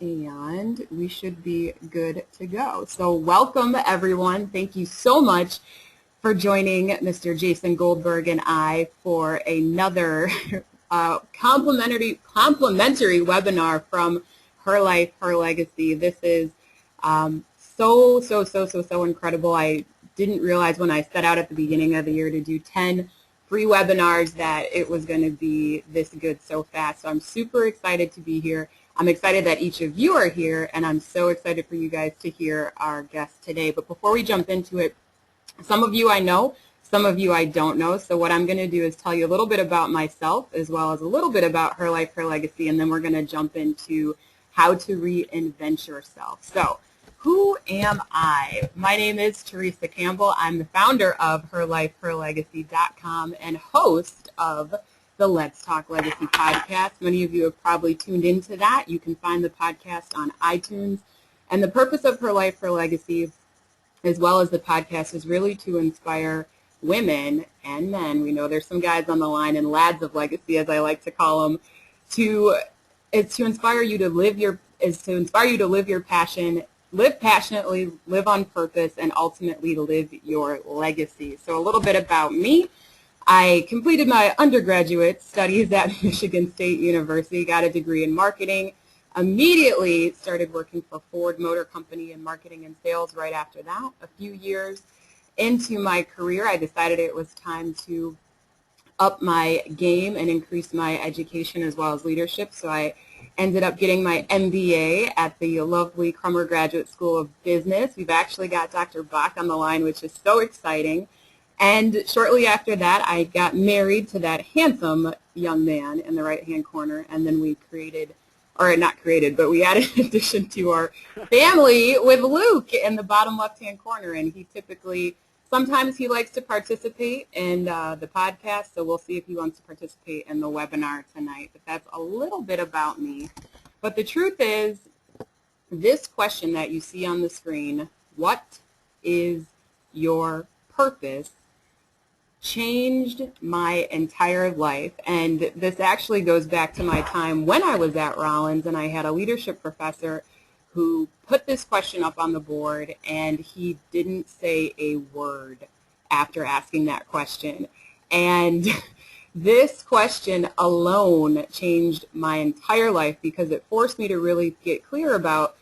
and we should be good to go. So welcome, everyone. Thank you so much for joining Mr. Jason Goldberg and I for another complimentary webinar from Her Life, Her Legacy. This is so incredible. I didn't realize when I set out at the beginning of the year to do 10 free webinars that it was going to be this good so fast. So I'm super excited to be here. I'm excited that each of you are here, and I'm so excited for you guys to hear our guest today. But before we jump into it, some of you I know, some of you I don't know. So what I'm going to do is tell you a little bit about myself as well as a little bit about Her Life, Her Legacy, and then we're going to jump into how to reinvent yourself. So who am I? My name is Teresa Campbell. I'm the founder of HerLifeHerLegacy.com and host of the Let's Talk Legacy podcast. Many of you have probably tuned into that. You can find the podcast on iTunes. And the purpose of Her Life, Her Legacy, as well as the podcast, is really to inspire women and men. We know there's some guys on the line and lads of legacy, as I like to call them, to inspire you to live your passion, live passionately, live on purpose, and ultimately live your legacy. So a little bit about me. I completed my undergraduate studies at Michigan State University, got a degree in marketing, immediately started working for Ford Motor Company in marketing and sales right after that. A few years into my career, I decided it was time to up my game and increase my education as well as leadership. So I ended up getting my MBA at the lovely Crummer Graduate School of Business. We've actually got Dr. Bach on the line, which is so exciting. And shortly after that, I got married to that handsome young man in the right-hand corner, and then we created, or not created, but we added an addition to our family with Luke in the bottom left-hand corner, and he typically, sometimes he likes to participate in the podcast, so we'll see if he wants to participate in the webinar tonight. But that's a little bit about me. But the truth is, this question that you see on the screen, what is your purpose, changed my entire life. And this actually goes back to my time when I was at Rollins, and I had a leadership professor who put this question up on the board, and he didn't say a word after asking that question. And this question alone changed my entire life because it forced me to really get clear about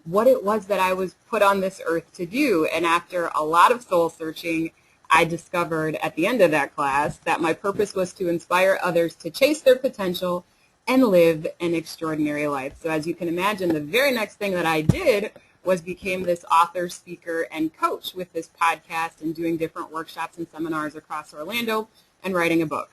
what it was that I was put on this earth to do. And after a lot of soul searching, I discovered at the end of that class that my purpose was to inspire others to chase their potential and live an extraordinary life. So as you can imagine, the very next thing that I did was became this author, speaker, and coach with this podcast and doing different workshops and seminars across Orlando and writing a book.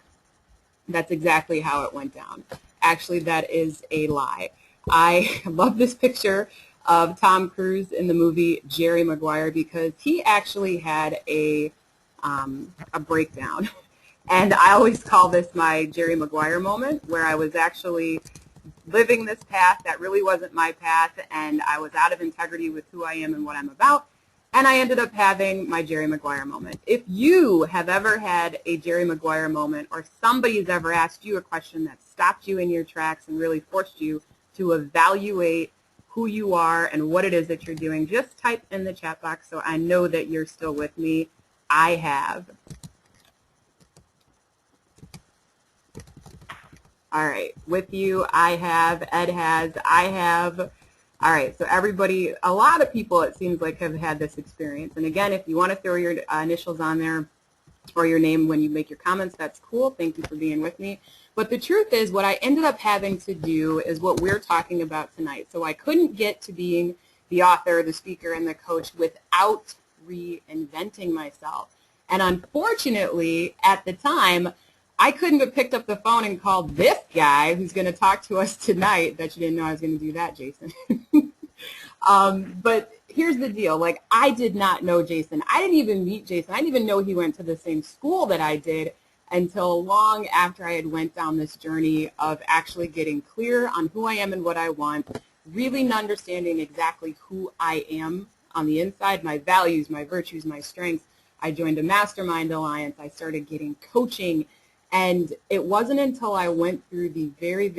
That's exactly how it went down. Actually, that is a lie. I love this picture of Tom Cruise in the movie Jerry Maguire because he actually had a breakdown. And I always call this my Jerry Maguire moment, where I was actually living this path that really wasn't my path, and I was out of integrity with who I am and what I'm about, and I ended up having my Jerry Maguire moment. If you have ever had a Jerry Maguire moment, or somebody's ever asked you a question that stopped you in your tracks and really forced you to evaluate who you are and what it is that you're doing, just type in the chat box so I know that you're still with me. I have. All right, with you, I have, Ed has, I have. All right, so everybody, a lot of people, it seems like, have had this experience. And again, if you want to throw your initials on there or your name when you make your comments, that's cool. Thank you for being with me. But the truth is, what I ended up having to do is what we're talking about tonight. So I couldn't get to being the author, the speaker, and the coach without reinventing myself. And unfortunately, at the time, I couldn't have picked up the phone and called this guy who's going to talk to us tonight. Bet you didn't know I was going to do that, Jason. But here's the deal. Like, I did not know Jason. I didn't even meet Jason. I didn't even know he went to the same school that I did until long after I had went down this journey of actually getting clear on who I am and what I want, really understanding exactly who I am on the inside, my values, my virtues, my strengths. I joined a mastermind alliance. I started getting coaching. And it wasn't until I went through the very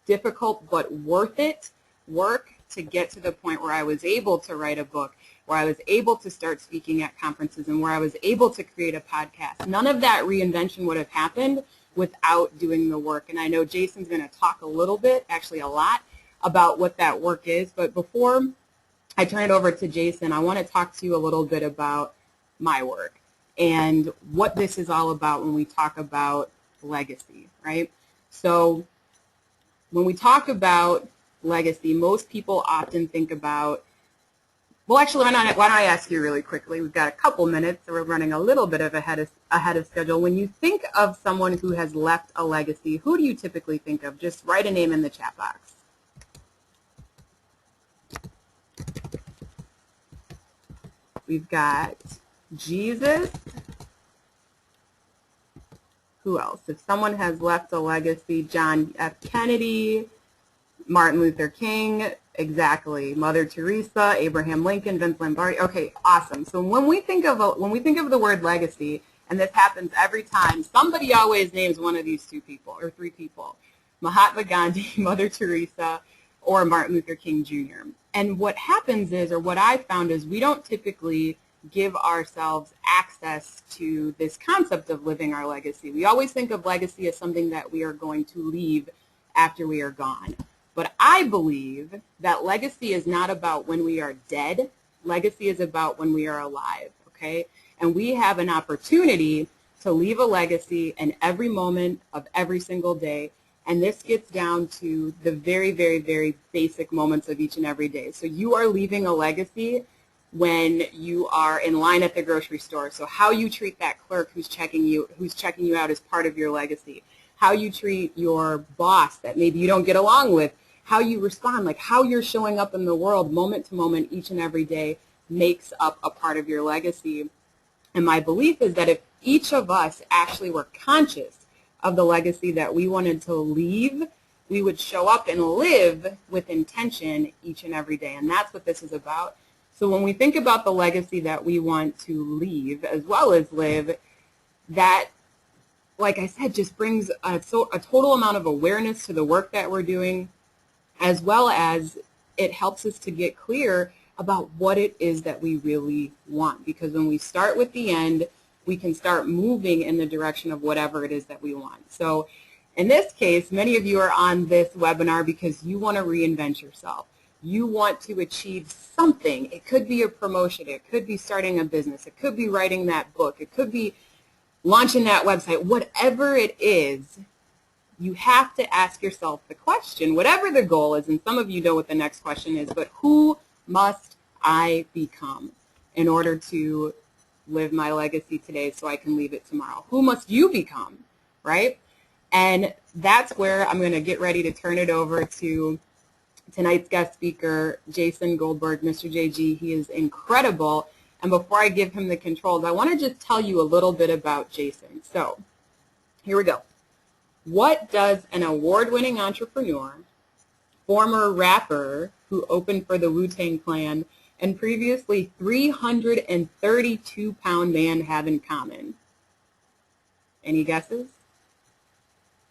difficult but worth it work to get to the point where I was able to write a book, where I was able to start speaking at conferences, and where I was able to create a podcast. None of that reinvention would have happened without doing the work. And I know Jason's going to talk a little bit, actually a lot, about what that work is. But before I turn it over to Jason, I want to talk to you a little bit about my work and what this is all about when we talk about legacy, right? So when we talk about legacy, most people often think about, well, actually, why don't I ask you really quickly? We've got a couple minutes, so we're running a little bit of ahead of schedule. When you think of someone who has left a legacy, who do you typically think of? Just write a name in the chat box. We've got Jesus. Who else? If someone has left a legacy, John F. Kennedy, Martin Luther King, exactly, Mother Teresa, Abraham Lincoln, Vince Lombardi. Okay, awesome. So when we think of the word legacy, and this happens every time, somebody always names one of these two people or three people: Mahatma Gandhi, Mother Teresa, or Martin Luther King Jr. And what happens is, or what I found is, we don't typically give ourselves access to this concept of living our legacy. We always think of legacy as something that we are going to leave after we are gone. But I believe that legacy is not about when we are dead. Legacy is about when we are alive, okay? And we have an opportunity to leave a legacy in every moment of every single day. And this gets down to the very, very, very basic moments of each and every day. So you are leaving a legacy when you are in line at the grocery store. So how you treat that clerk who's checking you out is part of your legacy. How you treat your boss that maybe you don't get along with, how you respond, like how you're showing up in the world moment to moment each and every day makes up a part of your legacy. And my belief is that if each of us actually were conscious of the legacy that we wanted to leave, we would show up and live with intention each and every day. And that's what this is about. So when we think about the legacy that we want to leave as well as live, that, like I said, just brings a total amount of awareness to the work that we're doing, as well as it helps us to get clear about what it is that we really want. Because when we start with the end, we can start moving in the direction of whatever it is that we want. So in this case, many of you are on this webinar because you want to reinvent yourself. You want to achieve something. It could be a promotion. It could be starting a business. It could be writing that book. It could be launching that website. Whatever it is, you have to ask yourself the question, whatever the goal is, and some of you know what the next question is, but who must I become in order to live my legacy today so I can leave it tomorrow? Who must you become, right? And that's where I'm going to get ready to turn it over to tonight's guest speaker, Jason Goldberg, Mr. JG. He is incredible. And before I give him the controls, I want to just tell you a little bit about Jason. So here we go. What does an award-winning entrepreneur, former rapper who opened for the Wu-Tang Clan, and previously 332-pound man have in common? Any guesses?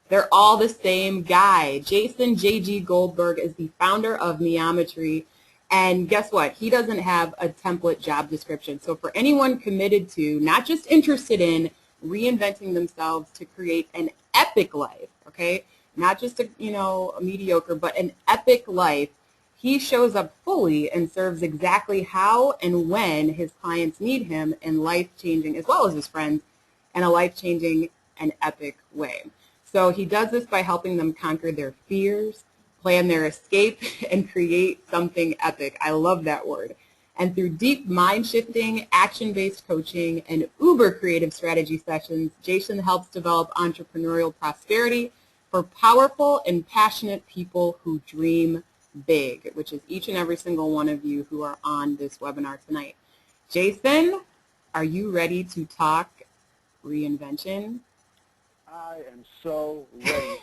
They're all the same guy. Jason J.G. Goldberg is the founder of MEometry, and guess what? He doesn't have a template job description. So for anyone committed to, not just interested in, reinventing themselves to create an epic life, okay? Not just a mediocre, but an epic life, he shows up fully and serves exactly how and when his clients need him in life-changing, as well as his friends, in a life-changing and epic way. So he does this by helping them conquer their fears, plan their escape, and create something epic. I love that word. And through deep mind-shifting, action-based coaching, and uber creative strategy sessions, Jason helps develop entrepreneurial prosperity for powerful and passionate people who dream big, which is each and every single one of you who are on this webinar tonight. Jason, are you ready to talk reinvention? I am so ready.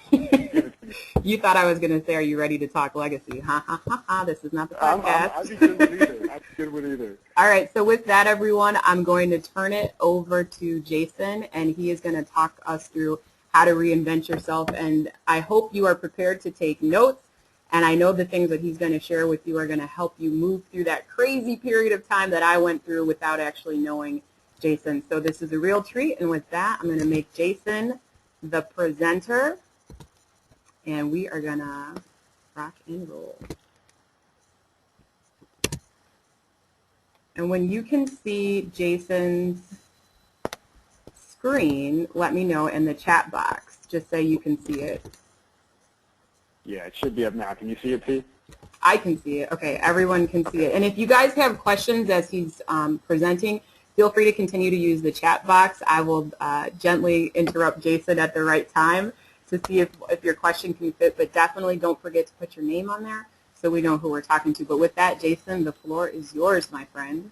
You thought I was going to say, are you ready to talk legacy? Ha, ha, ha, ha. This is not the podcast. I'd be good with either. I'd be good with either. All right, so with that, everyone, I'm going to turn it over to Jason, and he is going to talk us through how to reinvent yourself. And I hope you are prepared to take notes. And I know the things that he's going to share with you are going to help you move through that crazy period of time that I went through without actually knowing Jason. So this is a real treat. And with that, I'm going to make Jason the presenter. And we are going to rock and roll. And when you can see Jason's screen, let me know in the chat box. Just say you can see it. Yeah, it should be up now. Can you see it, P? I can see it. Okay, everyone can see it. And if you guys have questions as he's presenting, feel free to continue to use the chat box. I will gently interrupt Jason at the right time to see if your question can fit, but definitely don't forget to put your name on there so we know who we're talking to. But with that, Jason, the floor is yours, my friend.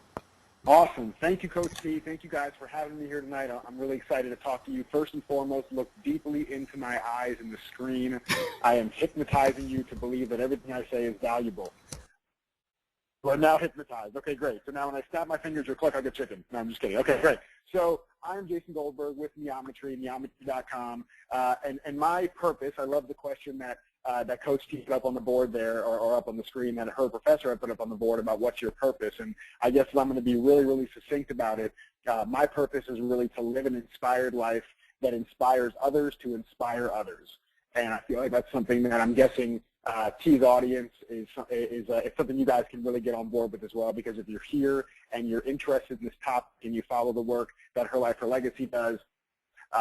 Awesome. Thank you, Coach T. Thank you guys for having me here tonight. I'm really excited to talk to you. First and foremost, look deeply into my eyes in the screen. I am hypnotizing you to believe that everything I say is valuable. We're now hypnotized. Okay, great. So now when I snap my fingers or click, I'll get chicken. No, I'm just kidding. Okay, great. So I'm Jason Goldberg with MEometry, MEometry.com. And my purpose, I love the question that Coach T put up on the board there, or up on the screen, that her professor had put up on the board about what's your purpose. And I guess I'm going to be really, really succinct about it. My purpose is really to live an inspired life that inspires others to inspire others. And I feel like that's something that I'm guessing T's audience is something you guys can really get on board with as well, because if you're here and you're interested in this topic and you follow the work that Her Life, Her Legacy does,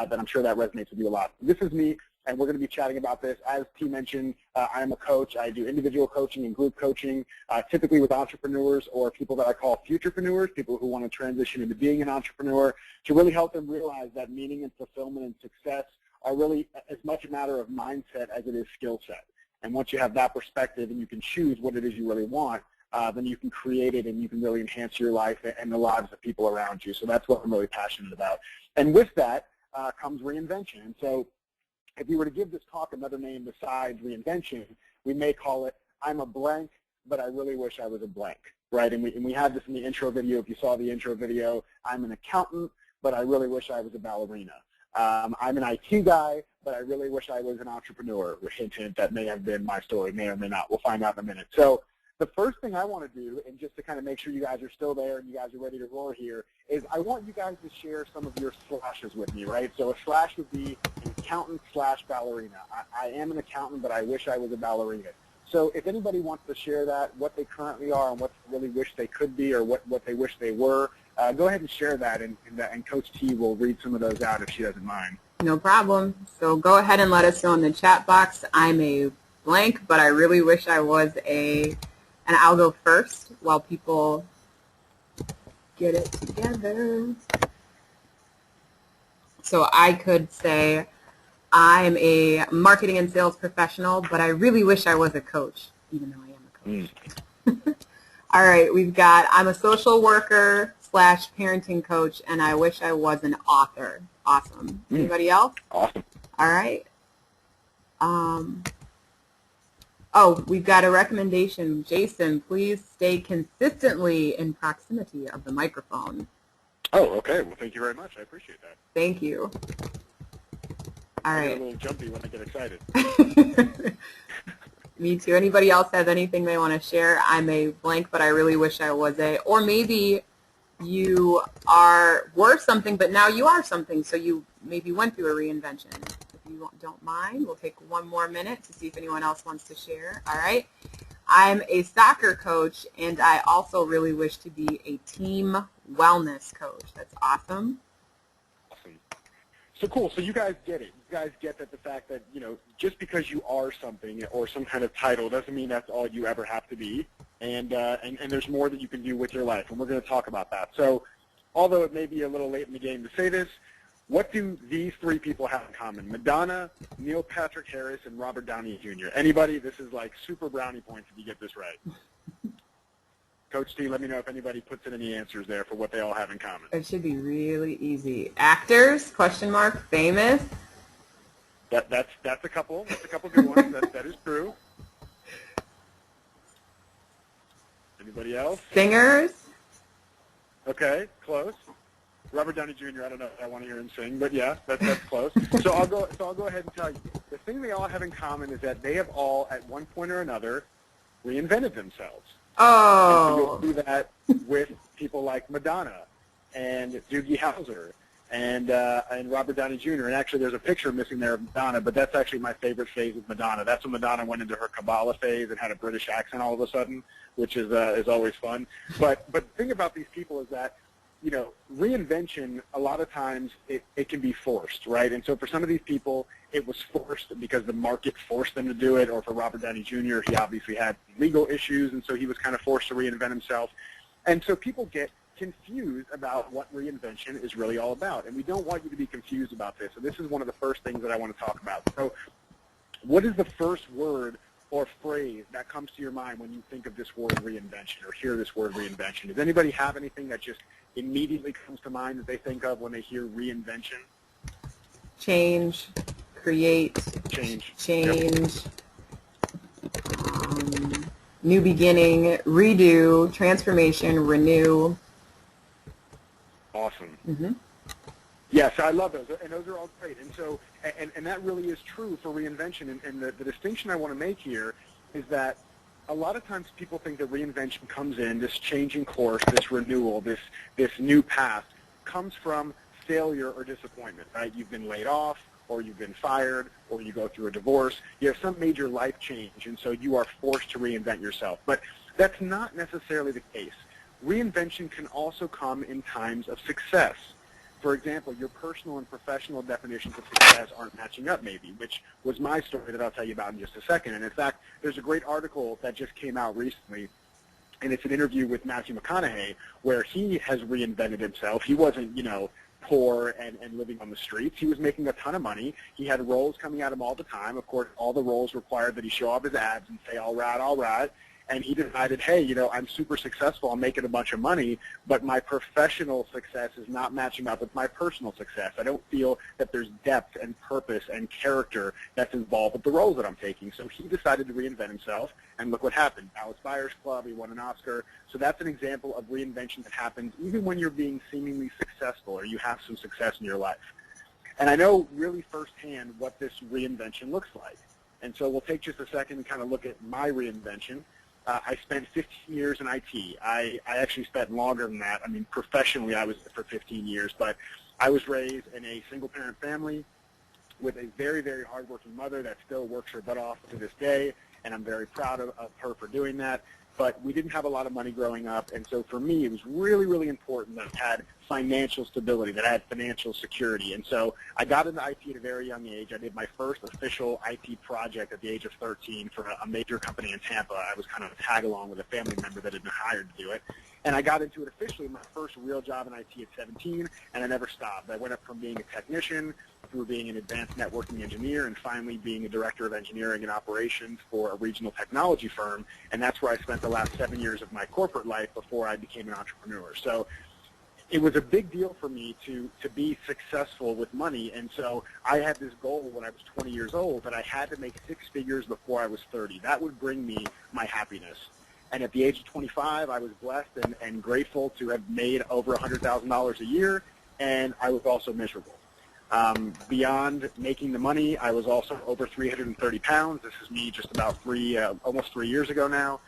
then I'm sure that resonates with you a lot. This is me, and we're going to be chatting about this. As T mentioned, I am a coach. I do individual coaching and group coaching, typically with entrepreneurs or people that I call futurepreneurs, people who want to transition into being an entrepreneur, to really help them realize that meaning and fulfillment and success are really as much a matter of mindset as it is skill set. And once you have that perspective and you can choose what it is you really want, then you can create it and you can really enhance your life and the lives of people around you. So that's what I'm really passionate about. And with that comes reinvention. And so if we were to give this talk another name besides reinvention, we may call it I'm a blank, but I really wish I was a blank, right? And we had this in the intro video. If you saw the intro video, I'm an accountant, but I really wish I was a ballerina. I'm an IT guy, but I really wish I was an entrepreneur. Hint, hint, that may have been my story, may or may not. We'll find out in a minute. So the first thing I want to do, and just to kind of make sure you guys are still there and you guys are ready to roar here, is I want you guys to share some of your slashes with me, right? So a slash would be an accountant / ballerina. I am an accountant, but I wish I was a ballerina. So if anybody wants to share that, what they currently are and what they really wish they could be or what they wish they were, go ahead and share that, and Coach T will read some of those out if she doesn't mind. No problem. So go ahead and let us know in the chat box. I'm a blank, but I really wish I was and I'll go first while people get it together. So I could say I'm a marketing and sales professional, but I really wish I was a coach, even though I am a coach. All right, we've got I'm a social worker / parenting coach, and I wish I was an author. Awesome. Anybody else? Awesome. All right. Oh, we've got a recommendation. Jason, please stay consistently in proximity of the microphone. Oh, okay. Well, thank you very much. I appreciate that. Thank you. All right. I get a little jumpy when I get excited. Me too. Anybody else have anything they want to share? I'm a blank, but I really wish I was a, or maybe you were something, but now you are something, so you maybe went through a reinvention. If you don't mind, we'll take one more minute to see if anyone else wants to share. All right. I'm a soccer coach, and I also really wish to be a team wellness coach. That's awesome. Awesome. So cool. So you guys get it. You guys get that the fact that, just because you are something or some kind of title doesn't mean that's all you ever have to be. And there's more that you can do with your life, and we're going to talk about that. So although it may be a little late in the game to say this, what do these three people have in common? Madonna, Neil Patrick Harris, and Robert Downey Jr. Anybody? This is like super brownie points if you get this right. Coach T, let me know if anybody puts in any answers there for what they all have in common. It should be really easy. Actors, ? Famous. That's a couple. That's a couple good ones. That is true. Anybody else? Singers. Okay, close. Robert Downey Jr. Jr. I don't know if I want to hear him sing, but yeah, that's close. So I'll go ahead and tell you. The thing they all have in common is that they have all, at one point or another, reinvented themselves. Oh. And so you'll do that with people like Madonna and Doogie Howser and Robert Downey Jr. And actually, there's a picture missing there of Madonna, but that's actually my favorite phase of Madonna. That's when Madonna went into her Kabbalah phase and had a British accent all of a sudden, which is always fun. But the thing about these people is that, you know, reinvention, a lot of times it can be forced, right? And so for some of these people, it was forced because the market forced them to do it, or for Robert Downey Jr., he obviously had legal issues, and so he was kind of forced to reinvent himself. And so people get confused about what reinvention is really all about, and we don't want you to be confused about this. So this is one of the first things that I want to talk about. So what is the first word or phrase that comes to your mind when you think of this word reinvention or hear this word reinvention? Does anybody have anything that just immediately comes to mind that they think of when they hear reinvention? Change, create, Change. Yep. New beginning, redo, transformation, renew. Awesome. Mm-hmm. Yes, I love those, and those are all great. And so, and that really is true for reinvention. And the distinction I want to make here is that a lot of times people think that reinvention comes in, this changing course, this renewal, this new path, comes from failure or disappointment, right? You've been laid off, or you've been fired, or you go through a divorce. You have some major life change, and so you are forced to reinvent yourself. But that's not necessarily the case. Reinvention can also come in times of success. For example, your personal and professional definitions of success aren't matching up maybe, which was my story that I'll tell you about in just a second. And in fact, there's a great article that just came out recently, and it's an interview with Matthew McConaughey where he has reinvented himself. He wasn't, you know, poor and living on the streets. He was making a ton of money. He had roles coming at him all the time. Of course, all the roles required that he show off his abs and say, all right. And he decided, hey, you know, I'm super successful. I'm making a bunch of money, but my professional success is not matching up with my personal success. I don't feel that there's depth and purpose and character that's involved with the roles that I'm taking. So he decided to reinvent himself, and look what happened. Dallas Buyers Club, he won an Oscar. So that's an example of reinvention that happens even when you're being seemingly successful or you have some success in your life. And I know really firsthand what this reinvention looks like. And so we'll take just a second and kind of look at my reinvention. I spent 15 years in IT. I actually spent longer than that. I mean, professionally, I was for 15 years, but I was raised in a single-parent family with a very, very hardworking mother that still works her butt off to this day, and I'm very proud of her for doing that. But we didn't have a lot of money growing up, and so for me, it was really, really important that I had financial stability, that I had financial security. And so I got into IT at a very young age. I did my first official IT project at the age of 13 for a major company in Tampa. I was kind of a tag-along with a family member that had been hired to do it. And I got into it officially, my first real job in IT at 17, and I never stopped. I went up from being a technician through being an advanced networking engineer and finally being a director of engineering and operations for a regional technology firm. And that's where I spent the last 7 years of my corporate life before I became an entrepreneur. So it was a big deal for me to be successful with money. And so I had this goal when I was 20 years old that I had to make 6 figures before I was 30. That would bring me my happiness. And at the age of 25, I was blessed and grateful to have made over $100,000 a year, and I was also miserable. Beyond making the money, I was also over 330 pounds. This is me just about almost 3 years ago now.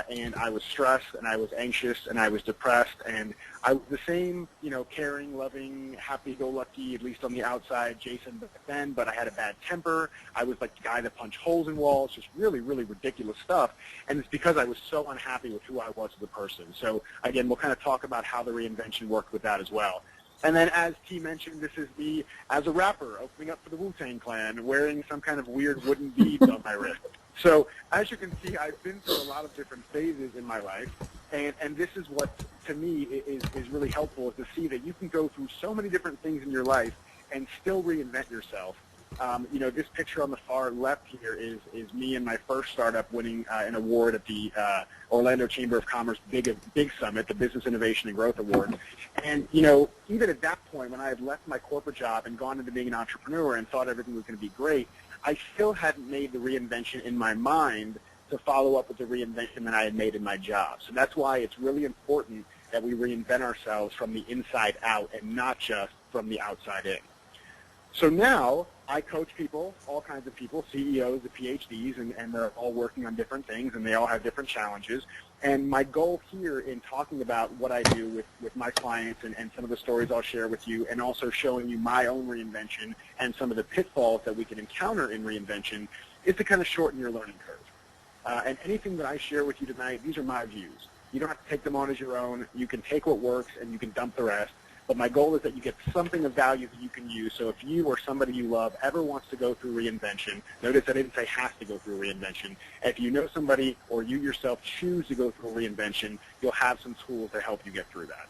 And I was stressed, and I was anxious, and I was depressed, and I was the same, you know, caring, loving, happy-go-lucky, at least on the outside, Jason back then, but I had a bad temper. I was like the guy that punched holes in walls, just really, really ridiculous stuff, and it's because I was so unhappy with who I was as a person. So, again, we'll kind of talk about how the reinvention worked with that as well. And then, as T mentioned, this is me as a rapper opening up for the Wu-Tang Clan, wearing some kind of weird wooden beads on my wrist. So, as you can see, I've been through a lot of different phases in my life, and this is what, to me, is really helpful, is to see that you can go through so many different things in your life and still reinvent yourself. You know, this picture on the far left here is me and my first startup winning an award at the Orlando Chamber of Commerce Big Summit, the Business Innovation and Growth Award. And, you know, even at that point, when I had left my corporate job and gone into being an entrepreneur and thought everything was going to be great, I still hadn't made the reinvention in my mind to follow up with the reinvention that I had made in my job. So that's why it's really important that we reinvent ourselves from the inside out and not just from the outside in. So now I coach people, all kinds of people, CEOs, the PhDs, and they're all working on different things, and they all have different challenges. And my goal here in talking about what I do with my clients and some of the stories I'll share with you, and also showing you my own reinvention and some of the pitfalls that we can encounter in reinvention, is to kind of shorten your learning curve. And anything that I share with you tonight, these are my views. You don't have to take them on as your own. You can take what works and you can dump the rest. But my goal is that you get something of value that you can use. So if you or somebody you love ever wants to go through reinvention, notice I didn't say has to go through reinvention. If you know somebody or you yourself choose to go through reinvention, you'll have some tools to help you get through that.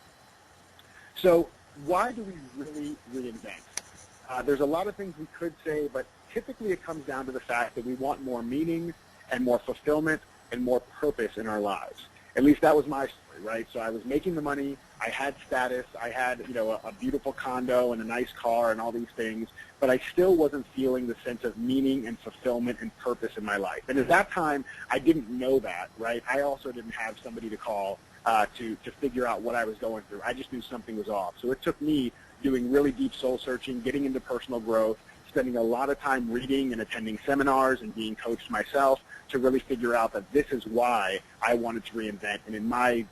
So why do we really reinvent? There's a lot of things we could say, but typically it comes down to the fact that we want more meaning and more fulfillment and more purpose in our lives. At least that was my story, right? So I was making the money, I had status, I had, a beautiful condo and a nice car and all these things, but I still wasn't feeling the sense of meaning and fulfillment and purpose in my life. And at that time, I didn't know that, right? I also didn't have somebody to call to figure out what I was going through. I just knew something was off. So it took me doing really deep soul searching, getting into personal growth, spending a lot of time reading and attending seminars and being coached myself to really figure out that this is why I wanted to reinvent. And in my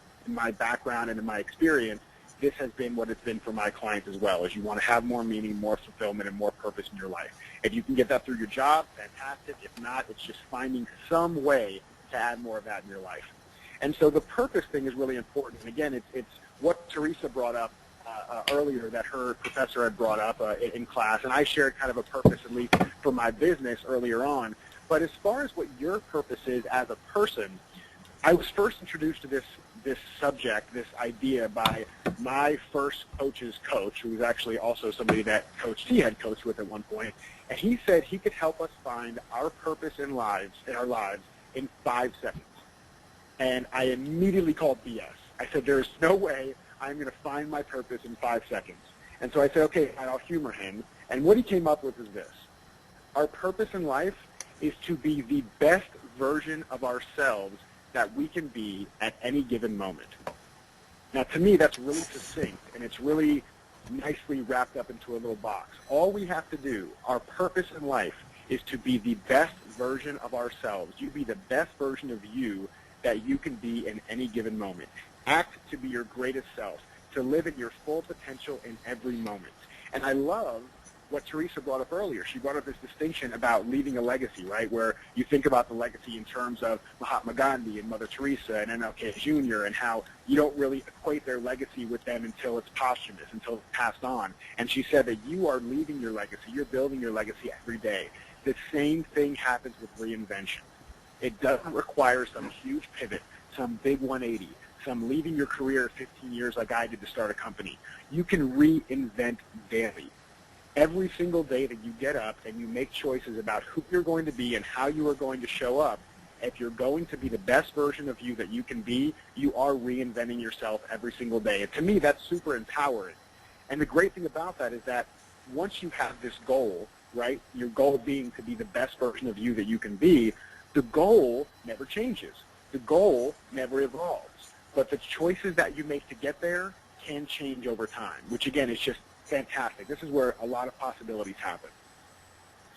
background and in my experience, this has been what it's been for my clients as well, is you want to have more meaning, more fulfillment, and more purpose in your life. If you can get that through your job, fantastic. If not, it's just finding some way to add more of that in your life. And so the purpose thing is really important. And again, it's what Teresa brought up earlier that her professor had brought up in class, and I shared kind of a purpose, at least for my business earlier on. But as far as what your purpose is as a person, I was first introduced to this subject, this idea, by my first coach's coach, who was actually also somebody that Coach T had coached with at one point, and he said he could help us find our purpose in our lives in 5 seconds. And I immediately called BS. I said, there's no way I'm going to find my purpose in 5 seconds. And so I said, okay, I'll humor him. And what he came up with is this. Our purpose in life is to be the best version of ourselves that we can be at any given moment. Now, to me, that's really succinct, and it's really nicely wrapped up into a little box. All we have to do, our purpose in life, is to be the best version of ourselves. You be the best version of you that you can be in any given moment. Act to be your greatest self, to live at your full potential in every moment. And I love what Teresa brought up earlier. She brought up this distinction about leaving a legacy, right, where you think about the legacy in terms of Mahatma Gandhi and Mother Teresa and MLK Jr. and how you don't really equate their legacy with them until it's posthumous, until it's passed on. And she said that you are leaving your legacy. You're building your legacy every day. The same thing happens with reinvention. It doesn't require some huge pivot, some big 180, some leaving your career at 15 years like I did to start a company. You can reinvent daily. Every single day that you get up and you make choices about who you're going to be and how you are going to show up, if you're going to be the best version of you that you can be, you are reinventing yourself every single day. And to me, that's super empowering. And the great thing about that is that once you have this goal, right, your goal being to be the best version of you that you can be, the goal never changes. The goal never evolves. But the choices that you make to get there can change over time, which again is just fantastic. This is where a lot of possibilities happen.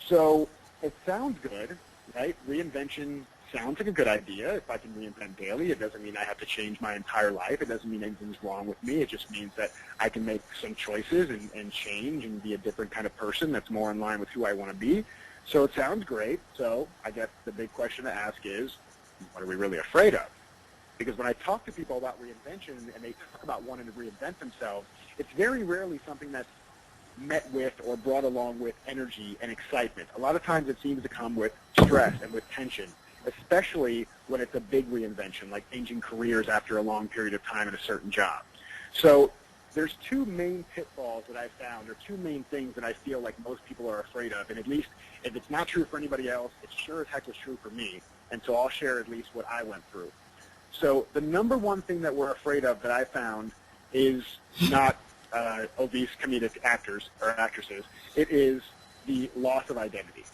So it sounds good, right? Reinvention sounds like a good idea. If I can reinvent daily, it doesn't mean I have to change my entire life. It doesn't mean anything's wrong with me. It just means that I can make some choices and change and be a different kind of person that's more in line with who I want to be. So it sounds great. So I guess the big question to ask is, what are we really afraid of? Because when I talk to people about reinvention and they talk about wanting to reinvent themselves, it's very rarely something that's met with or brought along with energy and excitement. A lot of times it seems to come with stress and with tension, especially when it's a big reinvention, like changing careers after a long period of time at a certain job. So there's two main pitfalls that I found, or two main things that I feel like most people are afraid of. And at least if it's not true for anybody else, it sure as heck was true for me. And so I'll share at least what I went through. So the number one thing that we're afraid of that I found is not obese comedic actors or actresses. It is the loss of identity.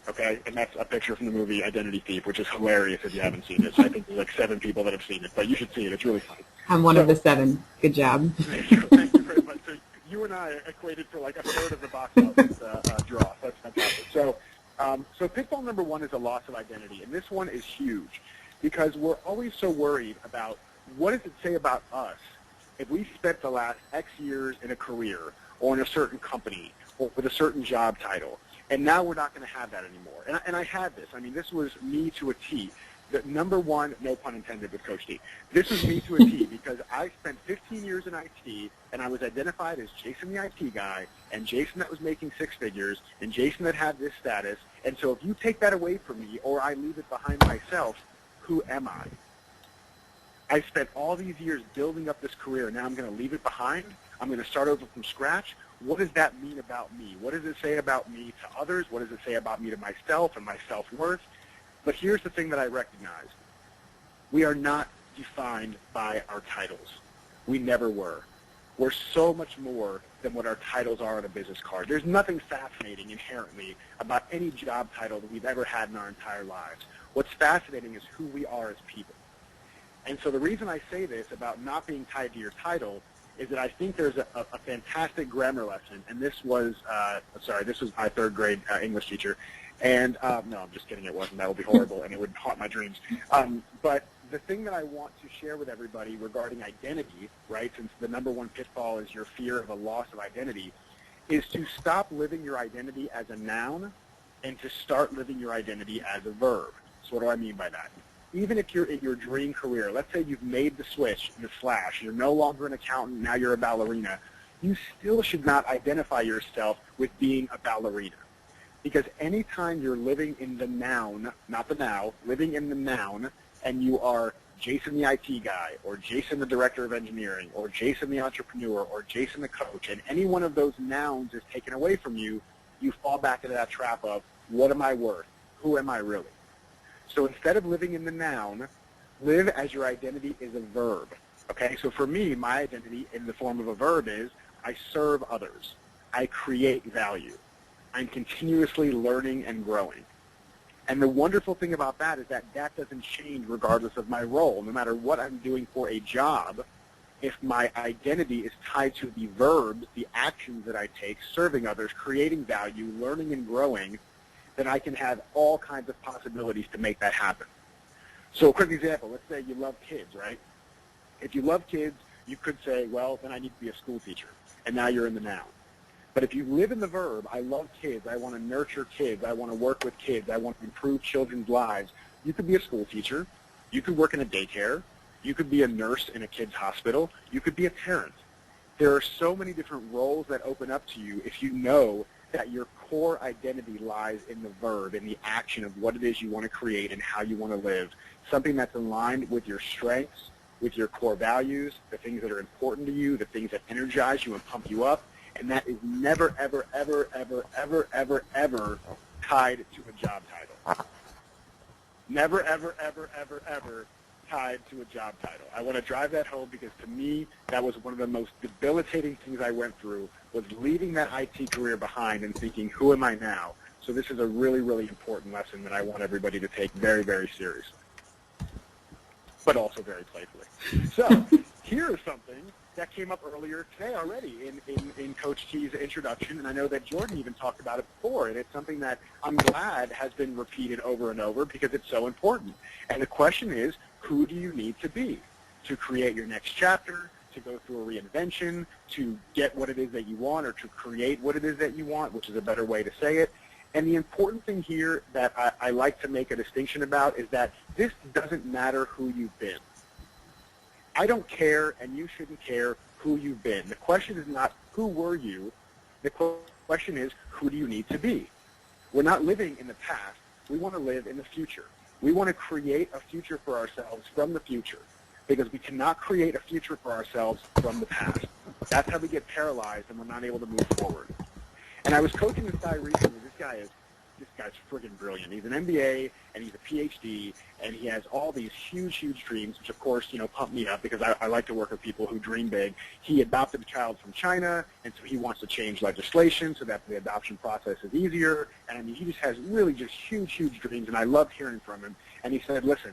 okay? And that's a picture from the movie Identity Thief, which is hilarious if you haven't seen it. So I think there's like 7 people that have seen it, but you should see it. It's really funny. I'm one of the 7. Good job. Thank you very much. So you and I equated for like a third of the box office draw. That's fantastic. So pitfall number 1 is a loss of identity, and this one is huge because we're always so worried about what does it say about us if we spent the last X years in a career or in a certain company or with a certain job title, and now we're not going to have that anymore. And I had this. I mean, this was me to a T. The number 1, no pun intended with Coach T, this was me to a T because I spent 15 years in IT, and I was identified as Jason the IT guy, and Jason that was making 6 figures, and Jason that had this status. And so if you take that away from me or I leave it behind myself, who am I? I spent all these years building up this career, and now I'm going to leave it behind? I'm going to start over from scratch? What does that mean about me? What does it say about me to others? What does it say about me to myself and my self-worth? But here's the thing that I recognize. We are not defined by our titles. We never were. We're so much more than what our titles are on a business card. There's nothing fascinating inherently about any job title that we've ever had in our entire lives. What's fascinating is who we are as people. And so the reason I say this about not being tied to your title is that I think there's a fantastic grammar lesson, and this was my 3rd grade English teacher. And no, I'm just kidding, it wasn't. That would be horrible, and it would haunt my dreams. But the thing that I want to share with everybody regarding identity, right, since the number 1 pitfall is your fear of a loss of identity, is to stop living your identity as a noun and to start living your identity as a verb. So what do I mean by that? Even if you're in your dream career, let's say you've made the switch, the slash, you're no longer an accountant, now you're a ballerina, you still should not identify yourself with being a ballerina. Because anytime you're living in the noun, not the now, living in the noun, and you are Jason the IT guy, or Jason the director of engineering, or Jason the entrepreneur, or Jason the coach, and any one of those nouns is taken away from you, you fall back into that trap of, what am I worth? Who am I really? So instead of living in the noun, live as your identity is a verb. Okay, so for me, my identity in the form of a verb is I serve others. I create value. I'm continuously learning and growing. And the wonderful thing about that is that that doesn't change regardless of my role. No matter what I'm doing for a job, if my identity is tied to the verbs, the actions that I take, serving others, creating value, learning and growing, then I can have all kinds of possibilities to make that happen. So a quick example, let's say you love kids, right? If you love kids, you could say, well, then I need to be a school teacher. And now you're in the noun. But if you live in the verb, I love kids, I want to nurture kids, I want to work with kids, I want to improve children's lives, you could be a school teacher, you could work in a daycare, you could be a nurse in a kid's hospital, you could be a parent. There are so many different roles that open up to you if you know that your core identity lies in the verb, in the action of what it is you want to create and how you want to live, something that's aligned with your strengths, with your core values, the things that are important to you, the things that energize you and pump you up, and that is never, ever, ever, ever, ever, ever, ever tied to a job title. Never, ever, ever, ever, ever tied to a job title. I want to drive that home because to me, that was one of the most debilitating things I went through, was leaving that IT career behind and thinking, who am I now? So this is a really, really important lesson that I want everybody to take very, very seriously, but also very playfully. So here is something that came up earlier today already in Coach T's introduction, and I know that Jordan even talked about it before, and it's something that I'm glad has been repeated over and over because it's so important. And the question is, who do you need to be to create your next chapter, to go through a reinvention, to get what it is that you want, or to create what it is that you want, which is a better way to say it. And the important thing here that I like to make a distinction about is that this doesn't matter who you've been. I don't care, and you shouldn't care who you've been. The question is not who were you. The question is who do you need to be. We're not living in the past. We want to live in the future. We want to create a future for ourselves from the future because we cannot create a future for ourselves from the past. That's how we get paralyzed and we're not able to move forward. And I was coaching this guy recently. This guy is this guy's friggin' brilliant. He's an MBA, and he's a PhD, and he has all these huge, huge dreams, which, of course, pump me up because I like to work with people who dream big. He adopted a child from China, and so he wants to change legislation so that the adoption process is easier. And, I mean, he just has really just huge, huge dreams, and I loved hearing from him. And he said, listen,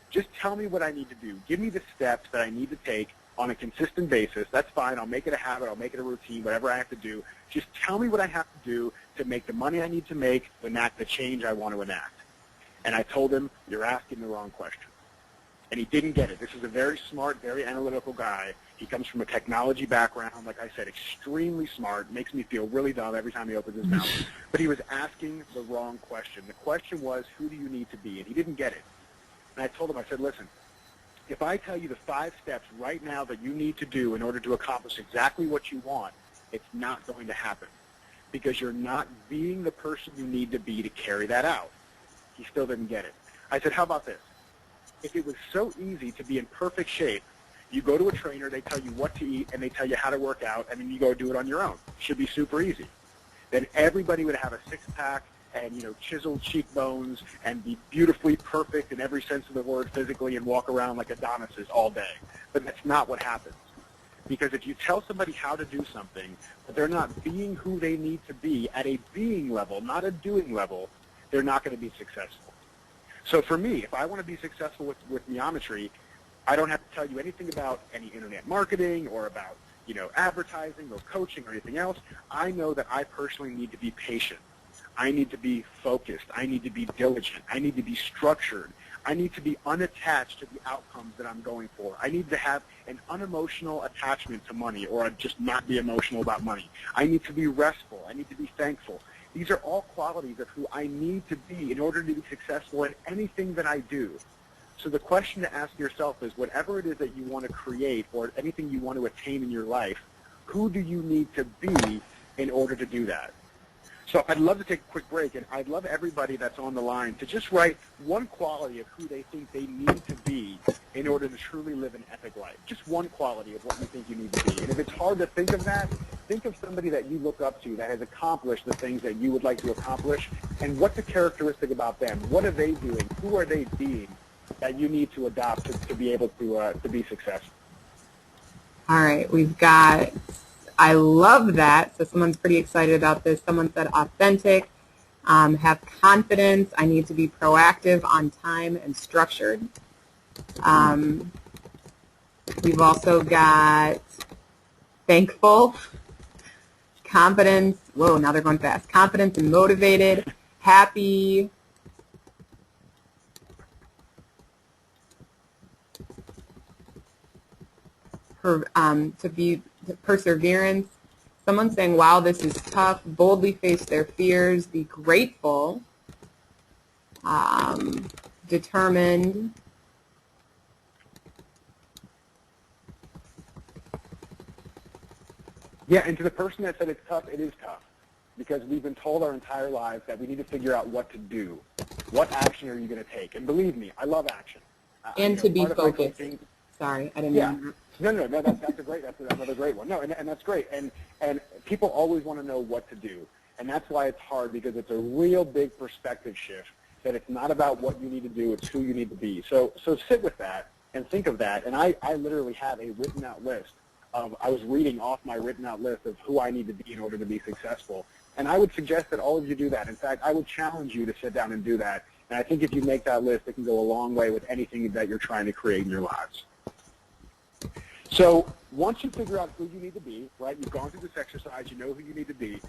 just tell me what I need to do. Give me the steps that I need to take on a consistent basis. That's fine. I'll make it a habit. I'll make it a routine, whatever I have to do. Just tell me what I have to do to make the money I need to make to enact the change I want to enact. And I told him, you're asking the wrong question. And he didn't get it. This is a very smart, very analytical guy. He comes from a technology background, like I said, extremely smart, makes me feel really dumb every time he opens his mouth. But he was asking the wrong question. The question was, who do you need to be? And he didn't get it. And I told him, I said, listen, if I tell you the 5 steps right now that you need to do in order to accomplish exactly what you want, it's not going to happen because you're not being the person you need to be to carry that out. He still didn't get it. I said, how about this? If it was so easy to be in perfect shape, you go to a trainer, they tell you what to eat, and they tell you how to work out, and then you go do it on your own. It should be super easy. Then everybody would have a six-pack and, chiseled cheekbones and be beautifully perfect in every sense of the word physically and walk around like Adonises all day. But that's not what happens. Because if you tell somebody how to do something, but they're not being who they need to be at a being level, not a doing level, they're not going to be successful. So for me, if I want to be successful with MEometry, I don't have to tell you anything about any internet marketing or about, advertising or coaching or anything else. I know that I personally need to be patient. I need to be focused. I need to be diligent. I need to be structured. I need to be unattached to the outcomes that I'm going for. I need to have an unemotional attachment to money or just not be emotional about money. I need to be restful. I need to be thankful. These are all qualities of who I need to be in order to be successful in anything that I do. So the question to ask yourself is, whatever it is that you want to create or anything you want to attain in your life, who do you need to be in order to do that? So I'd love to take a quick break, and I'd love everybody that's on the line to just write one quality of who they think they need to be in order to truly live an epic life. Just one quality of what you think you need to be. And if it's hard to think of that, think of somebody that you look up to that has accomplished the things that you would like to accomplish, and what's the characteristic about them? What are they doing? Who are they being that you need to adopt to be able to be successful? All right, we've got... I love that. So someone's pretty excited about this. Someone said authentic, have confidence. I need to be proactive, on time, and structured. We've also got thankful, confidence. Whoa, now they're going fast. Confidence and motivated, happy. To be perseverance. Someone saying, wow, this is tough. Boldly face their fears. Be grateful. Determined. Yeah, and to the person that said it's tough, it is tough. Because we've been told our entire lives that we need to figure out what to do. What action are you going to take? And believe me, I love action. And to be focused. Sorry, I didn't know. No, that's another great one. No, and that's great. And people always want to know what to do. And that's why it's hard, because it's a real big perspective shift, that it's not about what you need to do, it's who you need to be. So sit with that and think of that. And I literally have a written out list I was reading off my written out list of who I need to be in order to be successful. And I would suggest that all of you do that. In fact, I would challenge you to sit down and do that. And I think if you make that list, it can go a long way with anything that you're trying to create in your lives. So once you figure out who you need to be, right, you've gone through this exercise, you know who you need to be,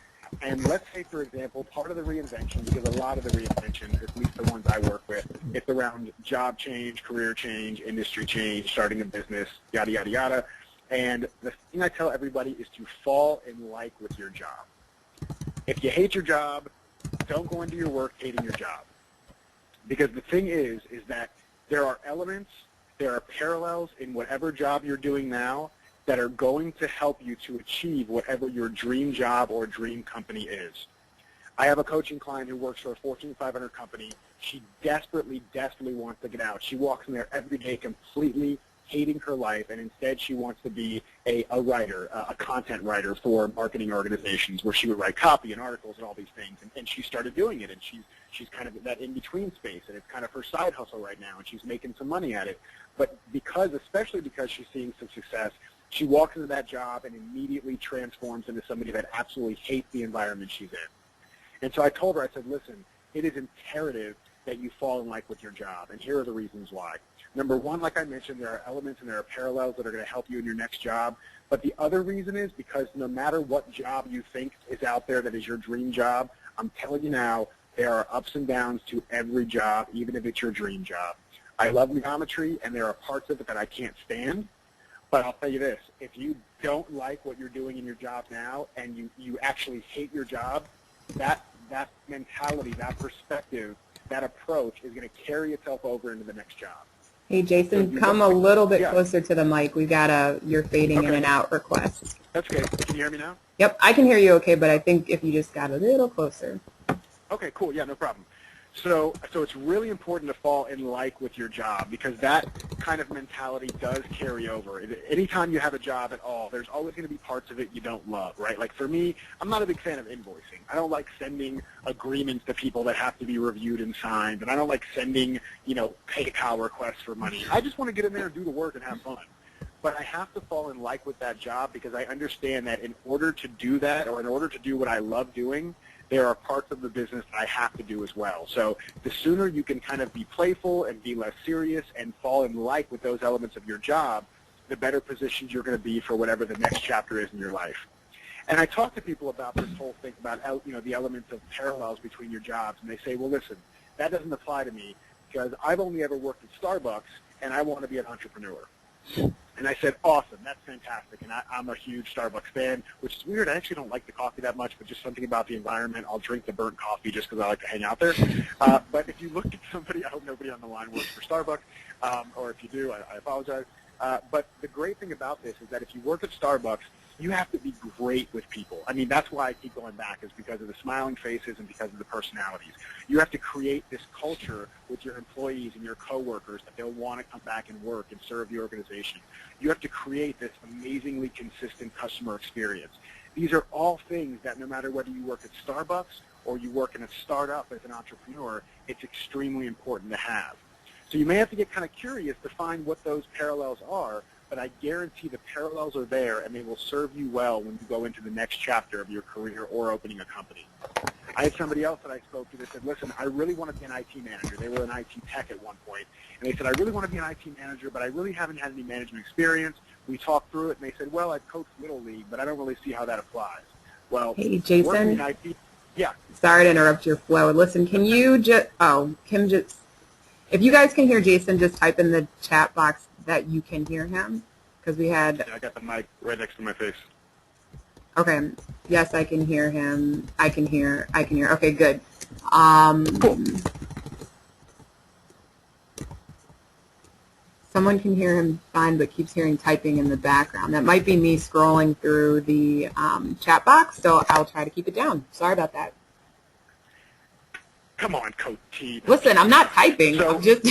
and let's say, for example, part of the reinvention, because a lot of the reinvention, at least the ones I work with, it's around job change, career change, industry change, starting a business, yada, yada, yada. And the thing I tell everybody is to fall in like with your job. If you hate your job, don't go into your work hating your job. Because the thing is that there are elements, there are parallels in whatever job you're doing now that are going to help you to achieve whatever your dream job or dream company is. I have a coaching client who works for a Fortune 500 company. She desperately wants to get out. She walks in there every day completely hating her life, and instead she wants to be a writer, a content writer for marketing organizations where she would write copy and articles and all these things. And she started doing it, and she's kind of in that in-between space, and it's kind of her side hustle right now, and she's making some money at it. But especially because she's seeing some success, she walks into that job and immediately transforms into somebody that absolutely hates the environment she's in. And so I told her, I said, listen, it is imperative that you fall in like with your job, and here are the reasons why. Number one, like I mentioned, there are elements and there are parallels that are going to help you in your next job. But the other reason is because no matter what job you think is out there that is your dream job, I'm telling you now, there are ups and downs to every job, even if it's your dream job. I love MEometry, and there are parts of it that I can't stand. But I'll tell you this, if you don't like what you're doing in your job now and you actually hate your job, that mentality, that perspective, that approach is going to carry itself over into the next job. Hey, Jason, come a little bit closer to the mic. We got you're fading in and out request. That's okay. Can you hear me now? Yep, I can hear you okay, but I think if you just got a little closer. Okay, cool. Yeah, no problem. So it's really important to fall in like with your job, because that kind of mentality does carry over. Anytime you have a job at all, there's always going to be parts of it you don't love, right? Like for me, I'm not a big fan of invoicing. I don't like sending agreements to people that have to be reviewed and signed, and I don't like sending, PayPal requests for money. I just want to get in there and do the work and have fun. But I have to fall in like with that job, because I understand that in order to do that, or in order to do what I love doing, there are parts of the business that I have to do as well. So the sooner you can kind of be playful and be less serious and fall in like with those elements of your job, the better positioned you're going to be for whatever the next chapter is in your life. And I talk to people about this whole thing about the elements of parallels between your jobs, and they say, well, listen, that doesn't apply to me because I've only ever worked at Starbucks and I want to be an entrepreneur. And I said, awesome, that's fantastic. And I'm a huge Starbucks fan, which is weird. I actually don't like the coffee that much, but just something about the environment. I'll drink the burnt coffee just because I like to hang out there. But if you look at somebody, I hope nobody on the line works for Starbucks, or if you do, I apologize. But the great thing about this is that if you work at Starbucks, you have to be great with people. I mean, that's why I keep going back, is because of the smiling faces and because of the personalities. You have to create this culture with your employees and your coworkers that they'll want to come back and work and serve the organization. You have to create this amazingly consistent customer experience. These are all things that no matter whether you work at Starbucks or you work in a startup as an entrepreneur, it's extremely important to have. So you may have to get kind of curious to find what those parallels are, but I guarantee the parallels are there, and they will serve you well when you go into the next chapter of your career or opening a company. I had somebody else that I spoke to that said, listen, I really want to be an IT manager. They were an IT tech at one point, and they said, I really want to be an IT manager, but I really haven't had any management experience. We talked through it, and they said, well, I've coached Little League, but I don't really see how that applies. Well, hey, Jason. In IT, yeah. Sorry to interrupt your flow. Listen, can you if you guys can hear Jason, just type in the chat box that you can hear him, because we had. Yeah, I got the mic right next to my face. Okay. Yes, I can hear him. I can hear. Okay, good. Cool. Someone can hear him fine, but keeps hearing typing in the background. That might be me scrolling through the chat box, so I'll try to keep it down. Sorry about that. Come on, Coach T. Listen, I'm not typing. So, I'm just.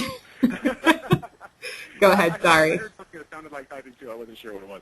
Go ahead. Sorry. I heard something that sounded like typing too. I wasn't sure what it was.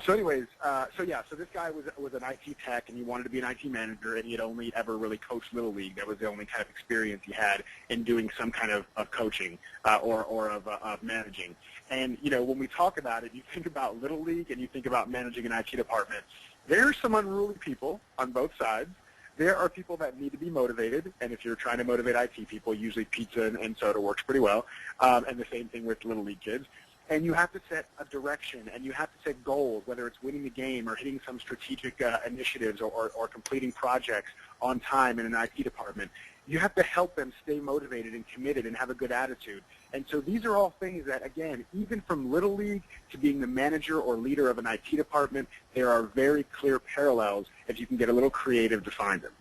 So this guy was an IT tech, and he wanted to be an IT manager, and he had only ever really coached Little League. That was the only kind of experience he had in doing some kind of coaching or of managing. And when we talk about it, you think about Little League and you think about managing an IT department. There are some unruly people on both sides. There are people that need to be motivated, and if you're trying to motivate IT people, usually pizza and soda works pretty well, and the same thing with Little League kids. And you have to set a direction, and you have to set goals, whether it's winning the game or hitting some strategic initiatives or completing projects on time in an IT department. You have to help them stay motivated and committed and have a good attitude. And so these are all things that, again, even from Little League to being the manager or leader of an IT department, there are very clear parallels if you can get a little creative to find them.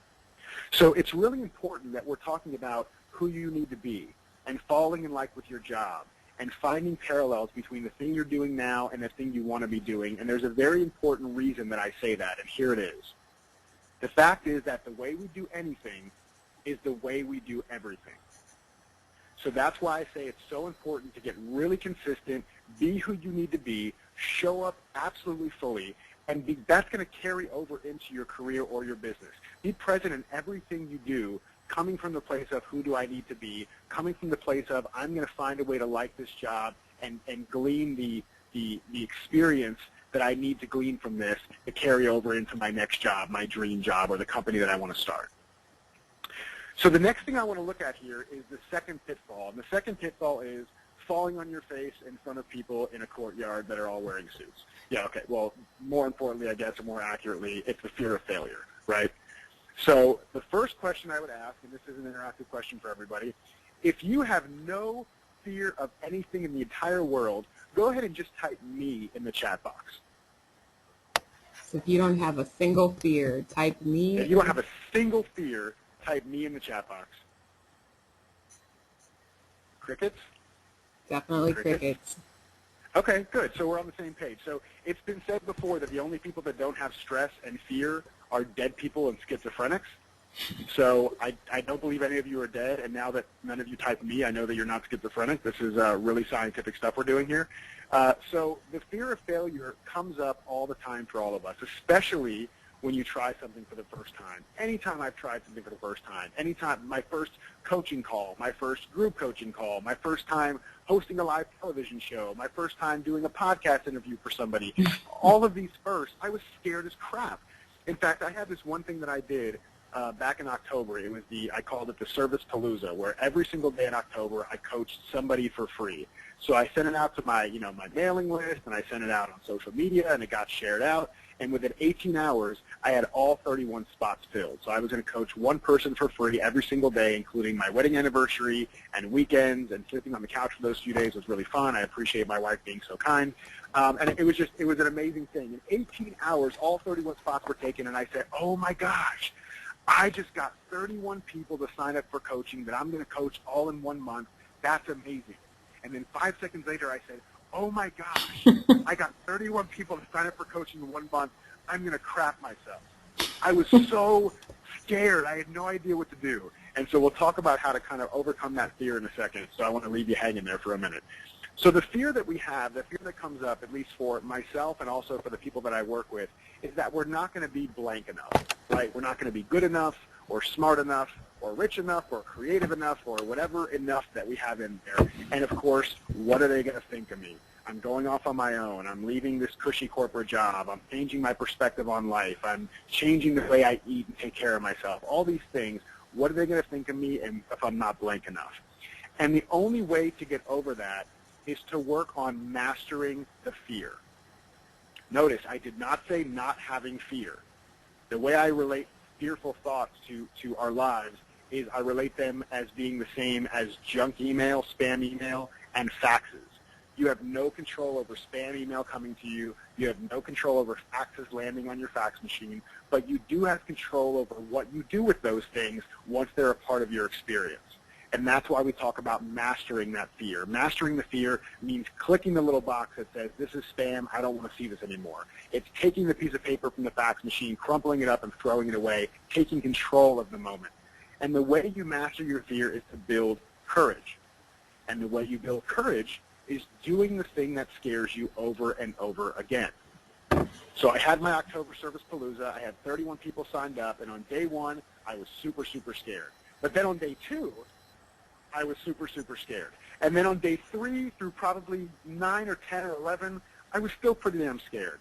So it's really important that we're talking about who you need to be and falling in like with your job and finding parallels between the thing you're doing now and the thing you want to be doing. And there's a very important reason that I say that, and here it is. The fact is that the way we do anything is the way we do everything. So that's why I say it's so important to get really consistent, be who you need to be, show up absolutely fully, and that's going to carry over into your career or your business. Be present in everything you do, coming from the place of who do I need to be, coming from the place of I'm going to find a way to like this job and glean the experience that I need to glean from this to carry over into my next job, my dream job, or the company that I want to start. So the next thing I want to look at here is the second pitfall. And the second pitfall is falling on your face in front of people in a courtyard that are all wearing suits. Yeah, okay. Well, more importantly, I guess, or more accurately, it's the fear of failure, right? So the first question I would ask, and this is an interactive question for everybody, if you have no fear of anything in the entire world, go ahead and just type me in the chat box. So if you don't have a single fear, type me. If you don't have a single fear, type me in the chat box. Crickets? Definitely crickets. Okay, good. So we're on the same page. So it's been said before that the only people that don't have stress and fear are dead people and schizophrenics. So I don't believe any of you are dead, and now that none of you type me, I know that you're not schizophrenic. This is really scientific stuff we're doing here. So the fear of failure comes up all the time for all of us, especially when you try something for the first time. Anytime I've tried something for the first time, anytime my first coaching call, my first group coaching call, my first time hosting a live television show, my first time doing a podcast interview for somebody, all of these first, I was scared as crap. In fact, I had this one thing that I did back in October. It was I called it the Service Palooza, where every single day in October I coached somebody for free. So I sent it out to my mailing list, and I sent it out on social media, and it got shared out. And within 18 hours, I had all 31 spots filled. So I was going to coach one person for free every single day, including my wedding anniversary and weekends, and sleeping on the couch for those few days was really fun. I appreciate my wife being so kind. And it was an amazing thing. In 18 hours, all 31 spots were taken, and I said, oh my gosh, I just got 31 people to sign up for coaching that I'm going to coach all in 1 month. That's amazing. And then 5 seconds later, I said, oh my gosh, I got 31 people to sign up for coaching in 1 month. I'm going to crap myself. I was so scared. I had no idea what to do. And so we'll talk about how to kind of overcome that fear in a second. So I want to leave you hanging there for a minute. So the fear that we have, the fear that comes up, at least for myself and also for the people that I work with, is that we're not going to be blank enough, right? We're not going to be good enough or smart enough or rich enough or creative enough or whatever enough that we have in there. And, of course, what are they going to think of me? I'm going off on my own. I'm leaving this cushy corporate job. I'm changing my perspective on life. I'm changing the way I eat and take care of myself. All these things, what are they going to think of me and if I'm not blank enough? And the only way to get over that is to work on mastering the fear. Notice, I did not say not having fear. The way I relate fearful thoughts to our lives is I relate them as being the same as junk email, spam email, and faxes. You have no control over spam email coming to you. You have no control over faxes landing on your fax machine, but you do have control over what you do with those things once they're a part of your experience. And that's why we talk about mastering that fear. Mastering the fear means clicking the little box that says, this is spam, I don't want to see this anymore. It's taking the piece of paper from the fax machine, crumpling it up and throwing it away, taking control of the moment. And the way you master your fear is to build courage. And the way you build courage is doing the thing that scares you over and over again. So I had my October Service Palooza. I had 31 people signed up, and on day one, I was super, super scared. But then on day two, I was super, super scared. And then on day 3 through probably 9 or 10 or 11, I was still pretty damn scared.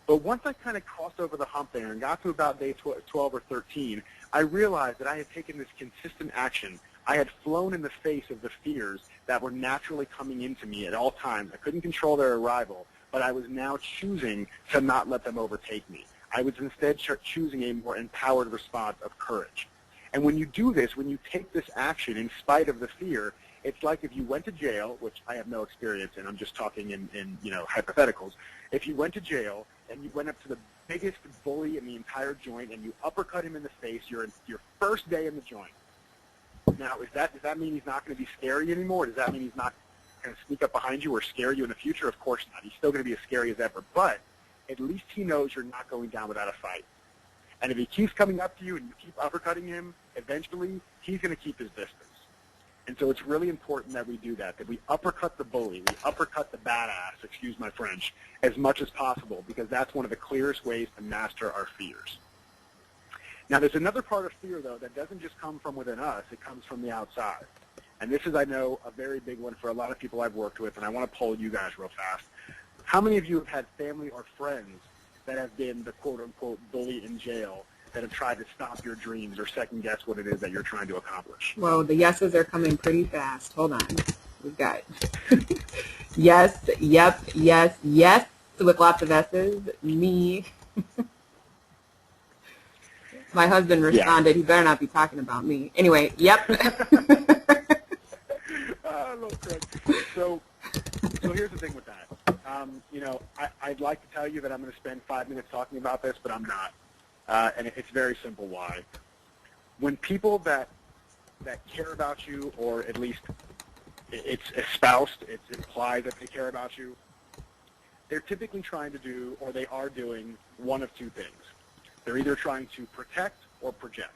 But once I kind of crossed over the hump there and got to about day 12 or 13, I realized that I had taken this consistent action. I had flown in the face of the fears that were naturally coming into me at all times. I couldn't control their arrival, but I was now choosing to not let them overtake me. I was instead choosing a more empowered response of courage. And when you do this, when you take this action in spite of the fear, it's like if you went to jail, which I have no experience in, I'm just talking in hypotheticals. If you went to jail and you went up to the biggest bully in the entire joint and you uppercut him in the face, you're in your first day in the joint. Now, does that mean he's not going to be scary anymore? Does that mean he's not going to sneak up behind you or scare you in the future? Of course not. He's still going to be as scary as ever. But at least he knows you're not going down without a fight. And if he keeps coming up to you and you keep uppercutting him, eventually he's going to keep his distance. And so it's really important that we do that we uppercut the bully, we uppercut the badass, excuse my French, as much as possible, because that's one of the clearest ways to master our fears. Now, there's another part of fear, though, that doesn't just come from within us. It comes from the outside. And this is, I know, a very big one for a lot of people I've worked with, and I want to poll you guys real fast. How many of you have had family or friends that have been the quote-unquote bully in jail that have tried to stop your dreams or second-guess what it is that you're trying to accomplish? Whoa, the yeses are coming pretty fast. Hold on. We've got yes, yep, yes, yes, with lots of S's. Me. My husband responded, he better not be talking about me. Anyway, yep. So here's the thing with that. I'd like to tell you that I'm going to spend 5 minutes talking about this, but I'm not. And it's very simple why. When people that care about you, or at least it's espoused, it implies that they care about you, they're typically trying to do, or they are doing, one of two things. They're either trying to protect or project.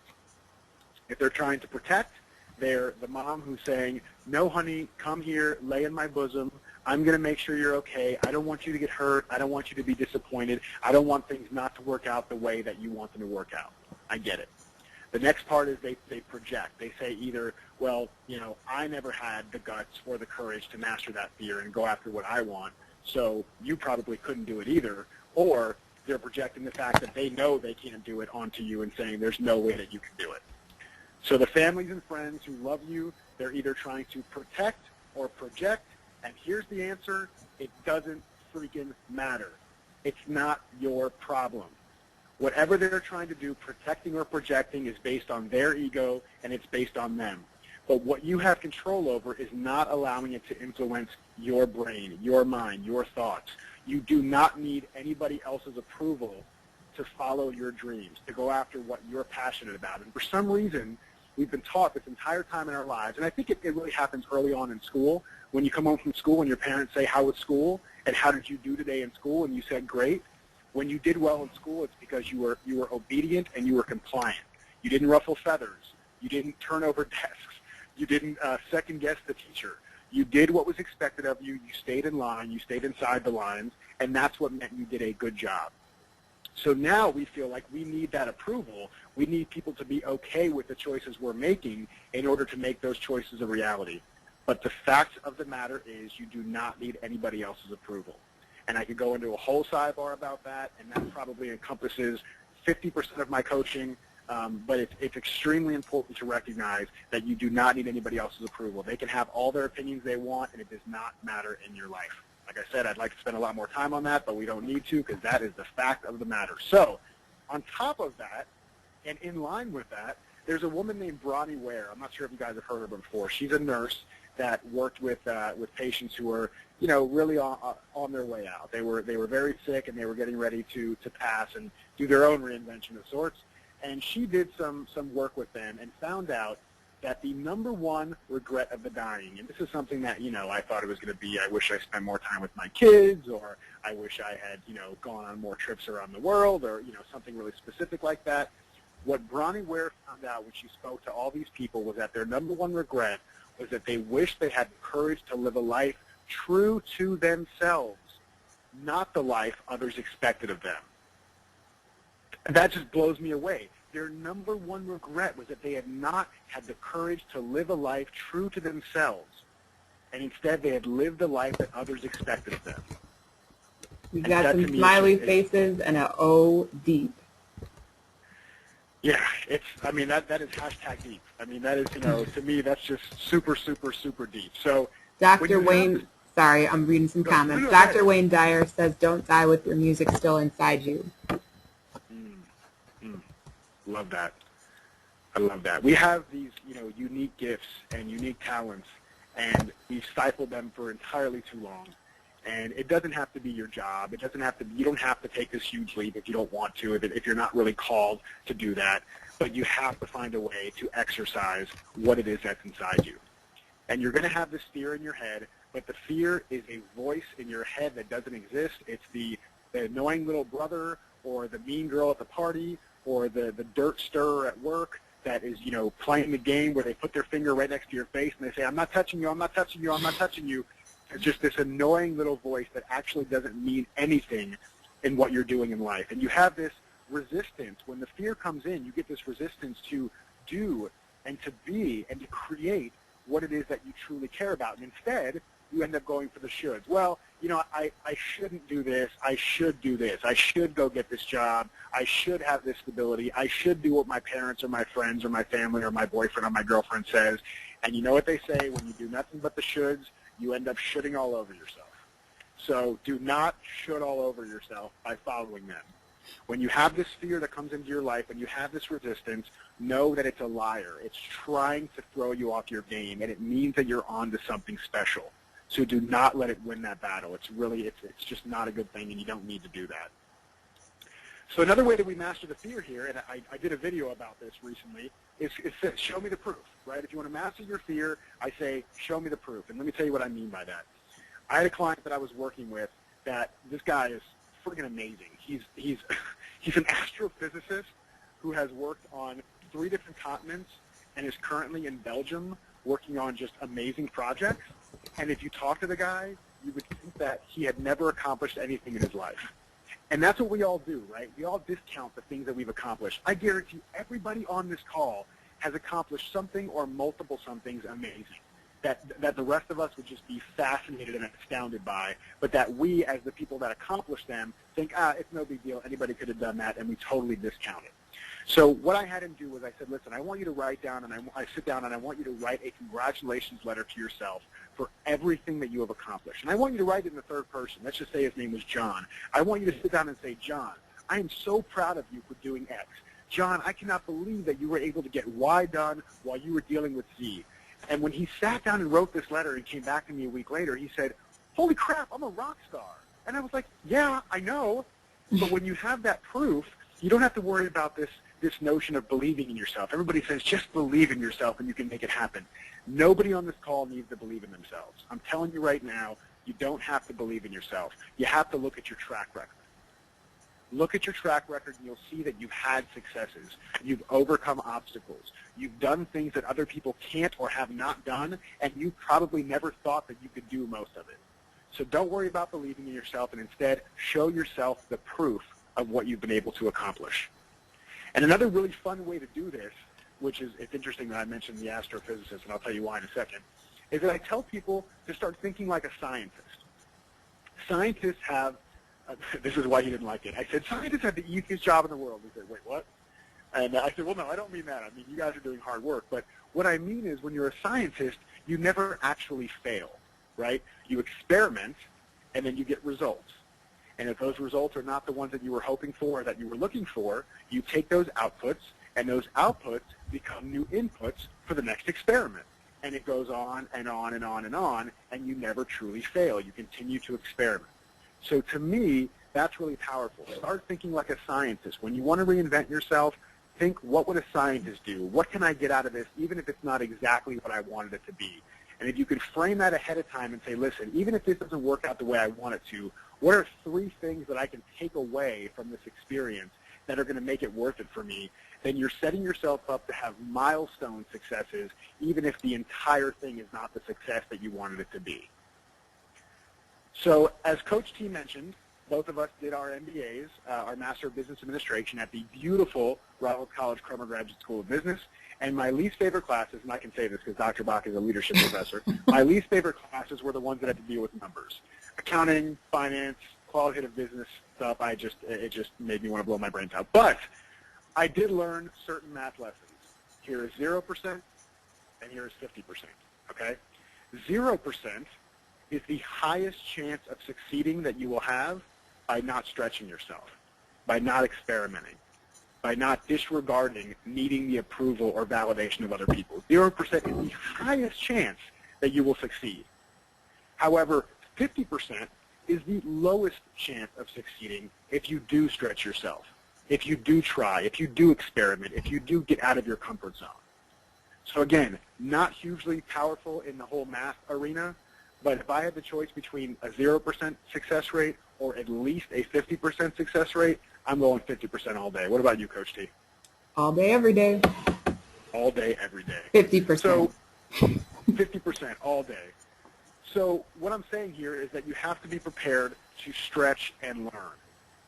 If they're trying to protect, they're the mom who's saying, no, honey, come here, lay in my bosom. I'm going to make sure you're okay. I don't want you to get hurt. I don't want you to be disappointed. I don't want things not to work out the way that you want them to work out. I get it. The next part is they project. They say either, well, I never had the guts or the courage to master that fear and go after what I want, so you probably couldn't do it either. Or they're projecting the fact that they know they can't do it onto you and saying there's no way that you can do it. So the families and friends who love you, they're either trying to protect or project, and here's the answer: it doesn't freaking matter. It's not your problem. Whatever they're trying to do, protecting or projecting, is based on their ego, and it's based on them. But what you have control over is not allowing it to influence your brain, your mind, your thoughts. You do not need anybody else's approval to follow your dreams, to go after what you're passionate about. And for some reason, we've been taught this entire time in our lives, and I think it really happens early on in school, when you come home from school and your parents say, how was school, and how did you do today in school, and you said, great. When you did well in school, it's because you were obedient and you were compliant. You didn't ruffle feathers. You didn't turn over desks. You didn't second-guess the teacher. You did what was expected of you. You stayed in line. You stayed inside the lines, and that's what meant you did a good job. So now we feel like we need that approval. We need people to be okay with the choices we're making in order to make those choices a reality. But the fact of the matter is you do not need anybody else's approval. And I could go into a whole sidebar about that, and that probably encompasses 50% of my coaching. But it's extremely important to recognize that you do not need anybody else's approval. They can have all their opinions they want, and it does not matter in your life. Like I said, I'd like to spend a lot more time on that, but we don't need to, because that is the fact of the matter. So on top of that, and in line with that, there's a woman named Bronnie Ware. I'm not sure if you guys have heard of her before. She's a nurse that worked with patients who were, really on their way out. They were very sick, and they were getting ready to pass and do their own reinvention of sorts. And she did some work with them and found out that the number one regret of the dying, and this is something that, I thought it was going to be, I wish I spent more time with my kids, or I wish I had, gone on more trips around the world, or, something really specific like that. What Bronnie Ware found out when she spoke to all these people was that their number one regret was that they wished they had the courage to live a life true to themselves, not the life others expected of them. That just blows me away. Their number one regret was that they had not had the courage to live a life true to themselves, and instead they had lived the life that others expected of them. We've got some smiley faces and a O deep. Yeah, that is hashtag deep. That is, to me, that's just super, super, super deep. So, Dr. Wayne, sorry, I'm reading some comments. No, Dr. Wayne Dyer says, don't die with your music still inside you. Love that. I love that. We have these, unique gifts and unique talents, and we've stifled them for entirely too long. And it doesn't have to be your job. It doesn't have to. You don't have to take this huge leap if you don't want to, if you're not really called to do that. But you have to find a way to exercise what it is that's inside you. And you're going to have this fear in your head, but the fear is a voice in your head that doesn't exist. It's the annoying little brother, or the mean girl at the party, or the dirt stirrer at work that is, playing the game where they put their finger right next to your face and they say, I'm not touching you, I'm not touching you, I'm not touching you. It's just this annoying little voice that actually doesn't mean anything in what you're doing in life. And you have this resistance. When the fear comes in, you get this resistance to do and to be and to create what it is that you truly care about. And instead, you end up going for the shoulds. Well, I shouldn't do this. I should do this. I should go get this job. I should have this stability. I should do what my parents or my friends or my family or my boyfriend or my girlfriend says. And you know what they say, when you do nothing but the shoulds, you end up shoulding all over yourself. So do not should all over yourself by following them. When you have this fear that comes into your life, when you have this resistance, know that it's a liar. It's trying to throw you off your game, and it means that you're on to something special. So do not let it win that battle. It's just not a good thing, and you don't need to do that. So another way that we master the fear here, and I did a video about this recently, is show me the proof, right? If you want to master your fear, I say, show me the proof. And let me tell you what I mean by that. I had a client that I was working with that this guy is freaking amazing. He's an astrophysicist who has worked on 3 different continents and is currently in Belgium working on just amazing projects. And if you talk to the guy, you would think that he had never accomplished anything in his life. And that's what we all do, right? We all discount the things that we've accomplished. I guarantee everybody on this call has accomplished something or multiple somethings amazing that the rest of us would just be fascinated and astounded by, but that we, as the people that accomplish them, think, it's no big deal, anybody could have done that, and we totally discount it. So what I had him do was I said, listen, I want you to write down, and I sit down and I want you to write a congratulations letter to yourself for everything that you have accomplished. And I want you to write it in the third person. Let's just say his name was John. I want you to sit down and say, John, I am so proud of you for doing X. John, I cannot believe that you were able to get Y done while you were dealing with Z. And when he sat down and wrote this letter and came back to me a week later, he said, holy crap, I'm a rock star. And I was like, yeah, I know. But when you have that proof, you don't have to worry about this notion of believing in yourself. Everybody says, just believe in yourself and you can make it happen. Nobody on this call needs to believe in themselves. I'm telling you right now, you don't have to believe in yourself. You have to look at your track record. Look at your track record and you'll see that you've had successes. You've overcome obstacles. You've done things that other people can't or have not done, and you probably never thought that you could do most of it. So don't worry about believing in yourself, and instead show yourself the proof of what you've been able to accomplish. And another really fun way to do this, which is, it's interesting that I mentioned the astrophysicist, and I'll tell you why in a second, is that I tell people to start thinking like a scientist. Scientists have this is why he didn't like it. I said, scientists have the easiest job in the world. He said, wait, what? And I said, well, no, I don't mean that. I mean, you guys are doing hard work. But what I mean is when you're a scientist, you never actually fail, right? You experiment, and then you get results. And if those results are not the ones that you were hoping for or that you were looking for, you take those outputs, and those outputs become new inputs for the next experiment. And it goes on and on and on and on, and you never truly fail. You continue to experiment. So to me, that's really powerful. Start thinking like a scientist. When you want to reinvent yourself, think, what would a scientist do? What can I get out of this, even if it's not exactly what I wanted it to be? And if you could frame that ahead of time and say, listen, even if this doesn't work out the way I want it to, what are 3 things that I can take away from this experience that are going to make it worth it for me? Then you're setting yourself up to have milestone successes, even if the entire thing is not the success that you wanted it to be. So as Coach T mentioned, both of us did our MBAs, our Master of Business Administration, at the beautiful Rockland College Cromer Graduate School of Business. And my least favorite classes, and I can say this because Dr. Bach is a leadership professor, my least favorite classes were the ones that had to deal with numbers. Accounting, finance, qualitative business stuff, it just made me want to blow my brains out. But I did learn certain math lessons. Here is 0%, and here is 50%, okay? 0% is the highest chance of succeeding that you will have by not stretching yourself, by not experimenting, by not disregarding needing the approval or validation of other people. 0% is the highest chance that you will succeed. However, 50% is the lowest chance of succeeding if you do stretch yourself, if you do try, if you do experiment, if you do get out of your comfort zone. So again, not hugely powerful in the whole math arena, but if I had the choice between a 0% success rate or at least a 50% success rate, I'm going 50% all day. What about you, Coach T? All day, every day. all day, every day. 50%. So 50% all day. So what I'm saying here is that you have to be prepared to stretch and learn.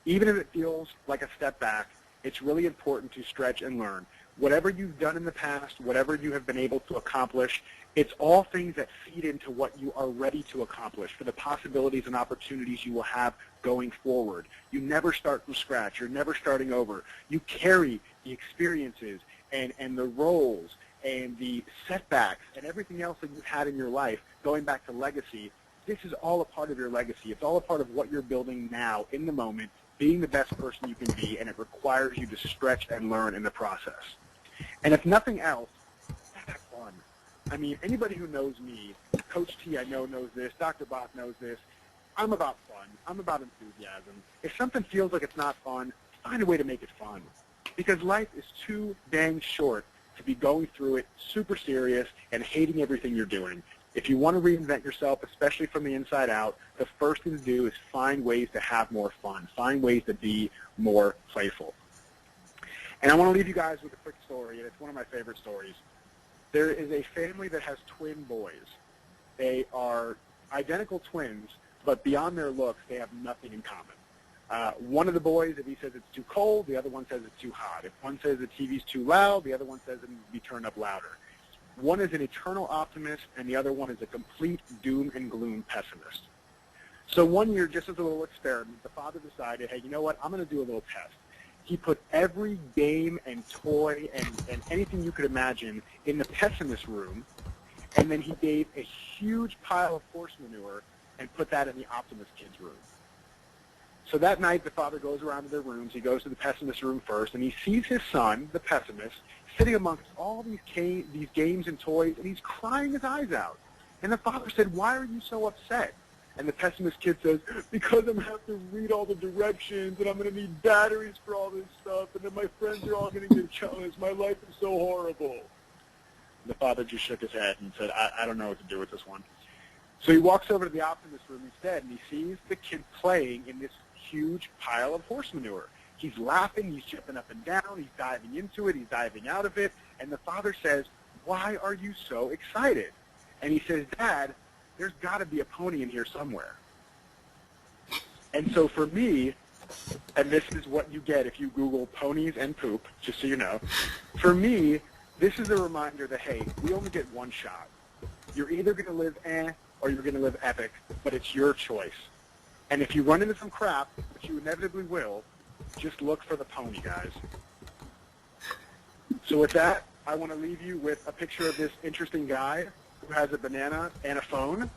Even if it feels like a step back, it's really important to stretch and learn. Whatever you've done in the past, whatever you have been able to accomplish, it's all things that feed into what you are ready to accomplish, for the possibilities and opportunities you will have going forward. You never start from scratch. You're never starting over. You carry the experiences and the roles and the setbacks and everything else that you've had in your life, going back to legacy. This is all a part of your legacy. It's all a part of what you're building now, in the moment, being the best person you can be, and it requires you to stretch and learn in the process. And if nothing else, have fun. I mean, anybody who knows me, Coach T I know knows this, Dr. Bach knows this, I'm about fun. I'm about enthusiasm. If something feels like it's not fun, find a way to make it fun. Because life is too dang short to be going through it super serious and hating everything you're doing. If you want to reinvent yourself, especially from the inside out, the first thing to do is find ways to have more fun, find ways to be more playful. And I want to leave you guys with a quick story, and it's one of my favorite stories. There is a family that has twin boys. They are identical twins, but beyond their looks, they have nothing in common. One of the boys, if he says it's too cold, the other one says it's too hot. If one says the TV's too loud, the other one says it needs to be turned up louder. One is an eternal optimist, and the other one is a complete doom and gloom pessimist. So one year, just as a little experiment, the father decided, hey, you know what, I'm going to do a little test. He put every game and toy and anything you could imagine in the pessimist room, and then he gave a huge pile of horse manure and put that in the optimist kid's room. So that night, the father goes around to their rooms. He goes to the pessimist room first, and he sees his son, the pessimist, sitting amongst all these games and toys, and he's crying his eyes out. And the father said, why are you so upset? And the pessimist kid says, because I'm going to have to read all the directions, and I'm going to need batteries for all this stuff, and then my friends are all going to get jealous. My life is so horrible. The father just shook his head and said, I don't know what to do with this one. So he walks over to the optimist room instead, and he sees the kid playing in this huge pile of horse manure. He's laughing, he's jumping up and down, he's diving into it, he's diving out of it, and the father says, why are you so excited? And he says, Dad, there's got to be a pony in here somewhere. And so for me, and this is what you get if you Google ponies and poop, just so you know, for me, this is a reminder that, hey, we only get one shot. You're either going to live or you're going to live epic, but it's your choice. And if you run into some crap, which you inevitably will, just look for the pony, guys. So with that, I want to leave you with a picture of this interesting guy who has a banana and a phone,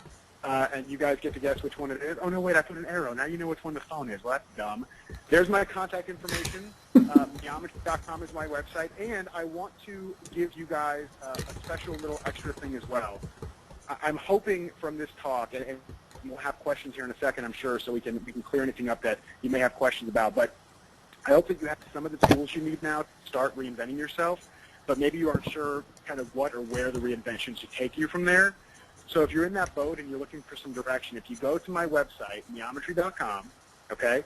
and you guys get to guess which one it is. Oh, no, wait, I put an arrow. Now you know which one the phone is. Well, that's dumb. There's my contact information. MEometry.com is my website, and I want to give you guys a special little extra thing as well. I'm hoping from this talk, and we'll have questions here in a second, I'm sure, so we can clear anything up that you may have questions about, but I hope that you have some of the tools you need now to start reinventing yourself, but maybe you aren't sure kind of what or where the reinvention should take you from there. So if you're in that boat and you're looking for some direction, if you go to my website, MEometry.com, okay,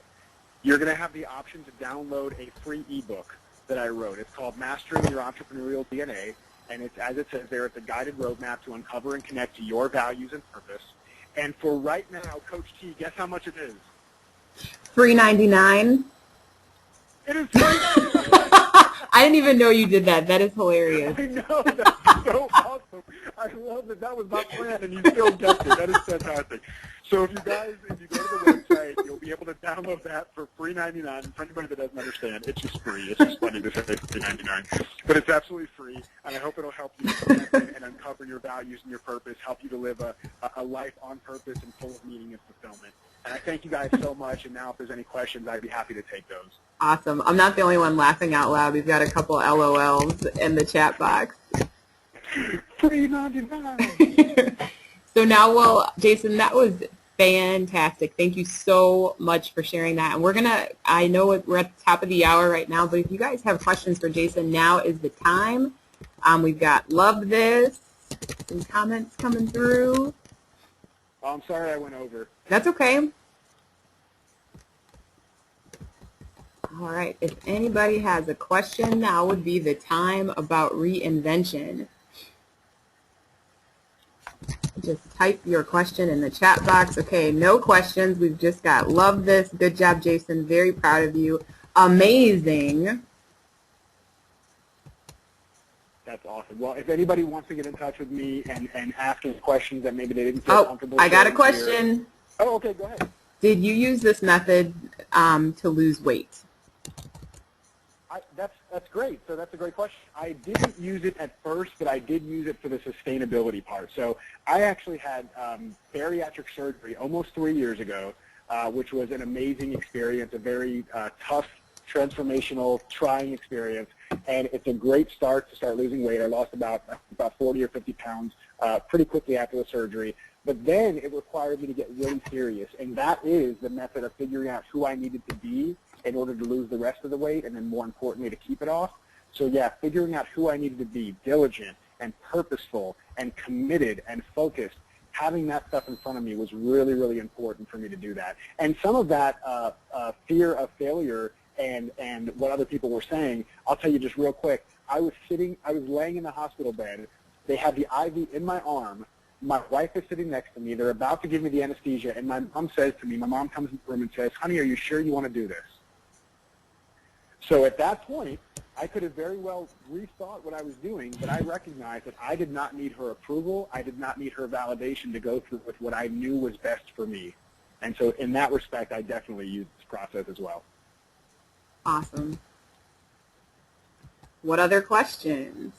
you're going to have the option to download a free ebook that I wrote. It's called Mastering Your Entrepreneurial DNA, and it's, as it says there, it's a guided roadmap to uncover and connect to your values and purpose. And for right now, Coach T, guess how much it is? $3.99. It is $3.99. I didn't even know you did that. That is hilarious. I know. That's so awesome. I love that. That was not planned, and you still guessed it. That is fantastic. So if you go to the website, you'll be able to download that for $3.99. And for anybody that doesn't understand, it's just free. It's just funny to say it's $3.99. But it's absolutely free, and I hope it'll help you connect and uncover your values and your purpose, help you to live a life on purpose and full of meaning and fulfillment. And I thank you guys so much, and now if there's any questions, I'd be happy to take those. Awesome. I'm not the only one laughing out loud. We've got a couple LOLs in the chat box. $3.99. So now, Jason, that was fantastic. Thank you so much for sharing that. And I know we're at the top of the hour right now, but if you guys have questions for Jason, now is the time. We've got love this, some comments coming through. Oh, I'm sorry I went over. That's okay. All right. If anybody has a question, now would be the time about reinvention. Just type your question in the chat box. Okay, no questions. We've just got love this. Good job, Jason. Very proud of you. Amazing. That's awesome. Well, if anybody wants to get in touch with me and ask us questions that maybe they didn't feel comfortable I got a sharing question. here. Oh, okay, go ahead. Did you use this method to lose weight? That's great. So that's a great question. I didn't use it at first, but I did use it for the sustainability part. So I actually had bariatric surgery almost 3 years ago, which was an amazing experience, a very tough, transformational, trying experience. And it's a great start to start losing weight. I lost about 40 or 50 pounds pretty quickly after the surgery. But then it required me to get really serious. And that is the method of figuring out who I needed to be in order to lose the rest of the weight, and then more importantly to keep it off. So yeah, figuring out who I needed to be, diligent and purposeful and committed and focused, having that stuff in front of me was really, really important for me to do that. And some of that fear of failure and what other people were saying, I'll tell you just real quick. I was laying in the hospital bed. They had the IV in my arm. My wife is sitting next to me. They're about to give me the anesthesia, and my mom says to me, my mom comes in the room and says, "Honey, are you sure you want to do this?" So at that point, I could have very well rethought what I was doing, but I recognized that I did not need her approval. I did not need her validation to go through with what I knew was best for me. And so in that respect, I definitely used this process as well. Awesome. What other questions?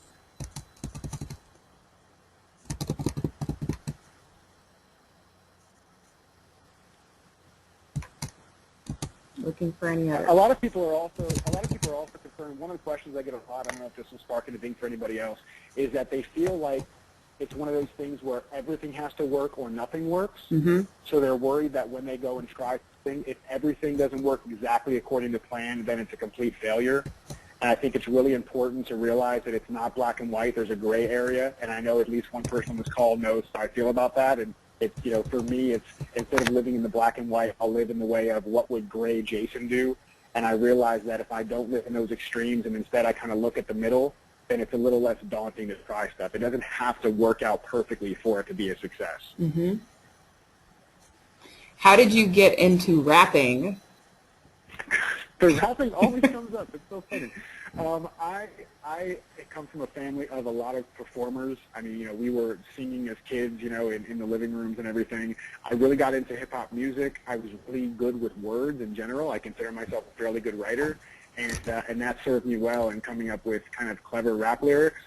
Looking for any other. A lot of people are also concerned. One of the questions I get a lot, I don't know if this will spark anything for anybody else, is that they feel like it's one of those things where everything has to work or nothing works. Mm-hmm. So they're worried that when they go and try something, if everything doesn't work exactly according to plan, then it's a complete failure. And I think it's really important to realize that it's not black and white. There's a gray area, and I know at least one person on this call knows how I feel about that. And it's, for me, it's instead of living in the black and white, I'll live in the way of what would gray Jason do. And I realize that if I don't live in those extremes and instead I kind of look at the middle, then it's a little less daunting to try stuff. It doesn't have to work out perfectly for it to be a success. Mm-hmm. How did you get into rapping? The rapping always comes up. It's so funny. I come from a family of a lot of performers. I mean, we were singing as kids, in the living rooms and everything. I really got into hip-hop music. I was really good with words in general. I consider myself a fairly good writer, and that served me well in coming up with kind of clever rap lyrics.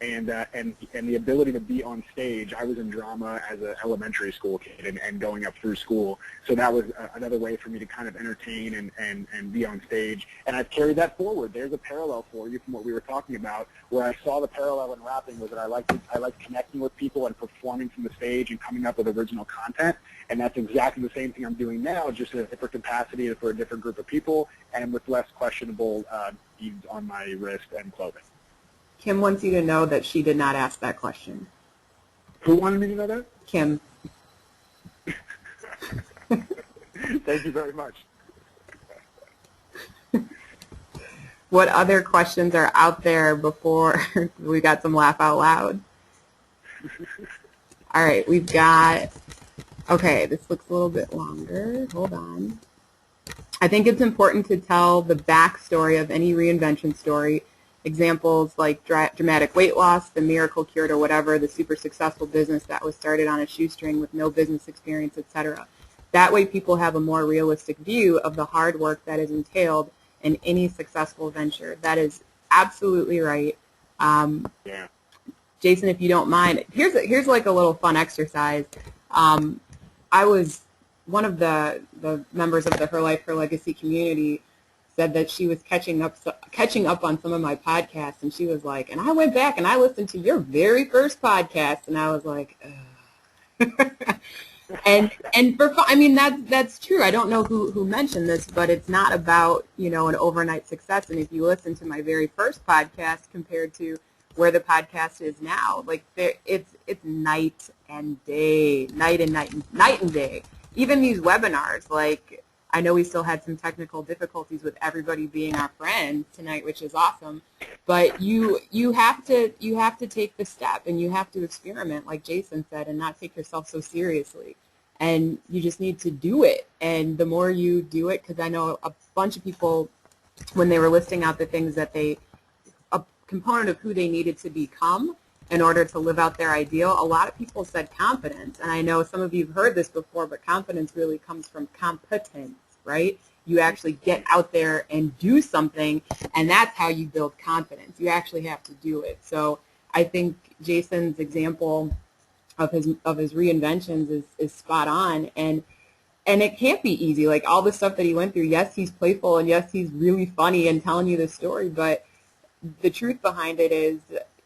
And the ability to be on stage. I was in drama as an elementary school kid and going up through school. So that was another way for me to kind of entertain and be on stage. And I've carried that forward. There's a parallel for you from what we were talking about, where I saw the parallel in rapping was that I liked connecting with people and performing from the stage and coming up with original content. And that's exactly the same thing I'm doing now, just in a different capacity for a different group of people and with less questionable beads on my wrist and clothing. Kim wants you to know that she did not ask that question. Who wanted me to know that? Kim. Thank you very much. What other questions are out there before we got some laugh out loud? All right, we've got, okay, this looks a little bit longer. Hold on. I think it's important to tell the backstory of any reinvention story. Examples like dramatic weight loss, the miracle cured or whatever, the super successful business that was started on a shoestring with no business experience, etc. That way people have a more realistic view of the hard work that is entailed in any successful venture. That is absolutely right. Yeah. Jason, if you don't mind, here's like a little fun exercise. I was one of the members of the Her Life, Her Legacy community said that she was catching up on some of my podcasts, and she was like, and I went back and I listened to your very first podcast, and I was like, and that's true. I don't know who mentioned this, but it's not about an overnight success. And if you listen to my very first podcast compared to where the podcast is now, like it's night and day, night and day. Even these webinars, like I know we still had some technical difficulties with everybody being our friend tonight, which is awesome. But you have to take the step, and you have to experiment, like Jason said, and not take yourself so seriously. And you just need to do it. And the more you do it, because I know a bunch of people, when they were listing out the things that a component of who they needed to become in order to live out their ideal, a lot of people said confidence. And I know some of you have heard this before, but confidence really comes from competence, right? You actually get out there and do something, and that's how you build confidence. You actually have to do it. So I think Jason's example of his reinventions is spot on, and it can't be easy. Like all the stuff that he went through, yes, he's playful, and yes, he's really funny and telling you the story, but the truth behind it is,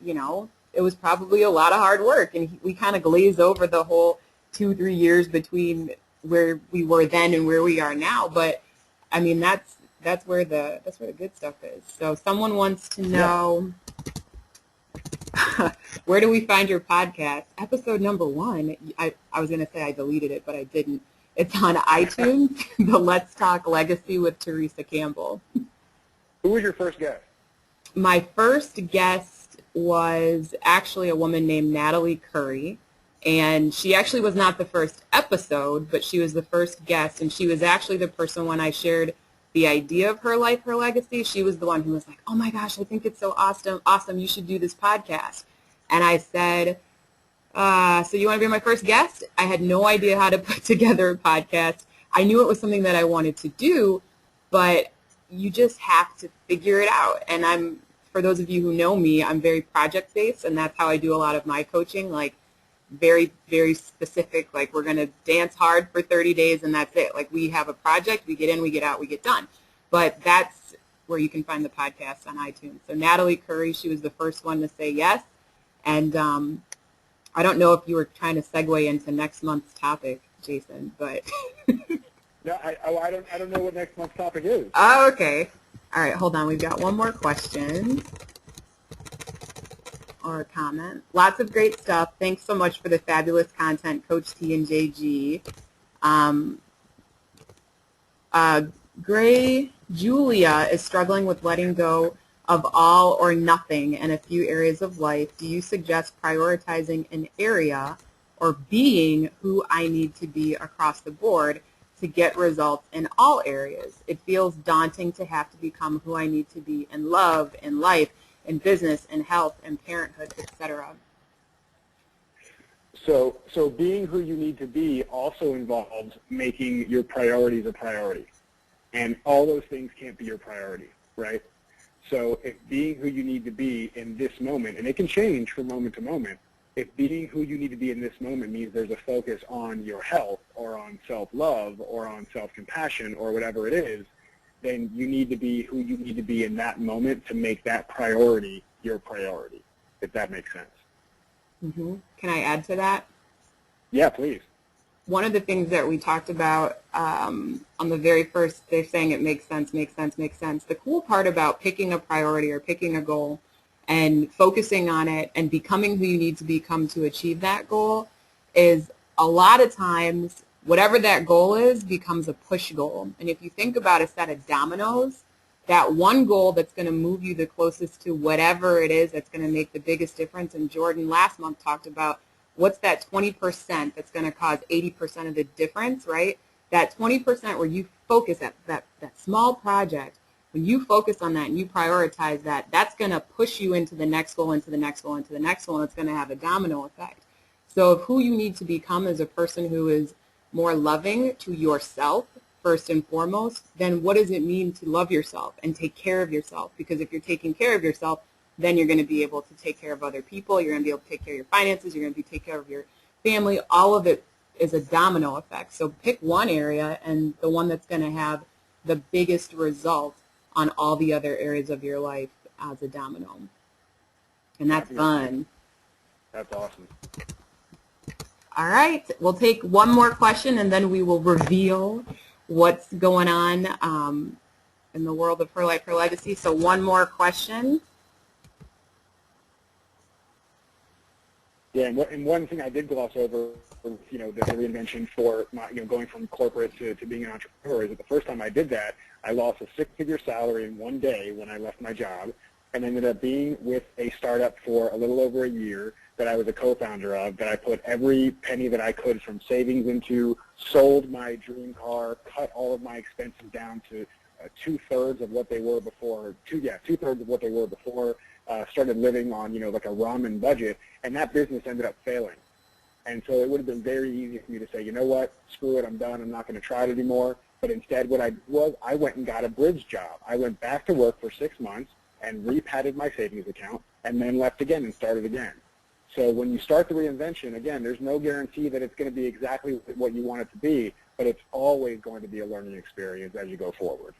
you know, it was probably a lot of hard work, and we kind of glaze over the whole 2-3 years between where we were then and where we are now. But I mean, that's where the good stuff is. So someone wants to know, where do we find your podcast? Episode number 1. I was going to say I deleted it, but I didn't. It's on iTunes. The Let's Talk Legacy with Teresa Campbell. Who was your first guest? My first guest was actually a woman named Natalie Curry, and she actually was not the first episode, but she was the first guest, and she was actually the person when I shared the idea of her life, her legacy. She was the one who was like, oh my gosh, I think it's so awesome, you should do this podcast. And I said, so you want to be my first guest? I had no idea how to put together a podcast. I knew it was something that I wanted to do, but you just have to figure it out. And for those of you who know me, I'm very project-based, and that's how I do a lot of my coaching, like very, very specific, like we're going to dance hard for 30 days and that's it. Like we have a project, we get in, we get out, we get done. But that's where you can find the podcast on iTunes. So Natalie Curry, she was the first one to say yes. And I don't know if you were trying to segue into next month's topic, Jason, but... No, I don't know what next month's topic is. Oh, okay. All right, hold on. We've got one more question or a comment. Lots of great stuff. Thanks so much for the fabulous content, Coach T and JG. Gray Julia is struggling with letting go of all or nothing in a few areas of life. Do you suggest prioritizing an area or being who I need to be across the board to get results in all areas? It feels daunting to have to become who I need to be in love, in life, in business, in health, in parenthood, etc. So being who you need to be also involves making your priorities a priority. And all those things can't be your priority, right? So if being who you need to be in this moment, and it can change from moment to moment, if being who you need to be in this moment means there's a focus on your health or on self-love or on self-compassion or whatever it is, then you need to be who you need to be in that moment to make that priority your priority, if that makes sense. Mm-hmm. Can I add to that? Yeah, please. One of the things that we talked about on the very first, they're saying it makes sense, makes sense, makes sense. The cool part about picking a priority or picking a goal and focusing on it and becoming who you need to become to achieve that goal is a lot of times whatever that goal is becomes a push goal. And if you think about a set of dominoes, that one goal that's going to move you the closest to whatever it is that's going to make the biggest difference, and Jordan last month talked about what's that 20% that's going to cause 80% of the difference, right? That 20% where you focus at that small project, when you focus on that and you prioritize that, that's going to push you into the next goal, into the next goal, into the next goal, and it's going to have a domino effect. So if who you need to become is a person who is more loving to yourself, first and foremost, then what does it mean to love yourself and take care of yourself? Because if you're taking care of yourself, then you're going to be able to take care of other people. You're going to be able to take care of your finances. You're going to take care of your family. All of it is a domino effect. So pick one area and the one that's going to have the biggest result on all the other areas of your life as a domino. And that's fun. That's awesome. All right. We'll take one more question and then we will reveal what's going on in the world of Her Life, Her Legacy. So one more question. Yeah, and one thing I did gloss over the reinvention for going from corporate to being an entrepreneur is that the first time I did that, I lost a six-figure salary in one day when I left my job, and ended up being with a startup for a little over a year that I was a co-founder of, that I put every penny that I could from savings into, sold my dream car, cut all of my expenses down to two-thirds of what they were before, two-thirds of what they were before, started living on, like a ramen budget, and that business ended up failing. And so it would have been very easy for me to say, you know what, screw it, I'm done, I'm not going to try it anymore. But instead what I did was I went and got a bridge job. I went back to work for 6 months and repadded my savings account and then left again and started again. So when you start the reinvention, again, there's no guarantee that it's going to be exactly what you want it to be, but it's always going to be a learning experience as you go forward.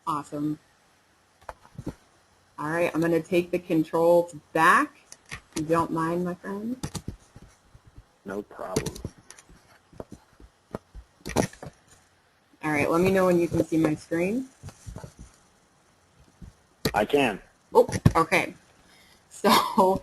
Awesome. All right, I'm going to take the controls back, if you don't mind, my friend. No problem. All right, let me know when you can see my screen. I can. Oh, okay. So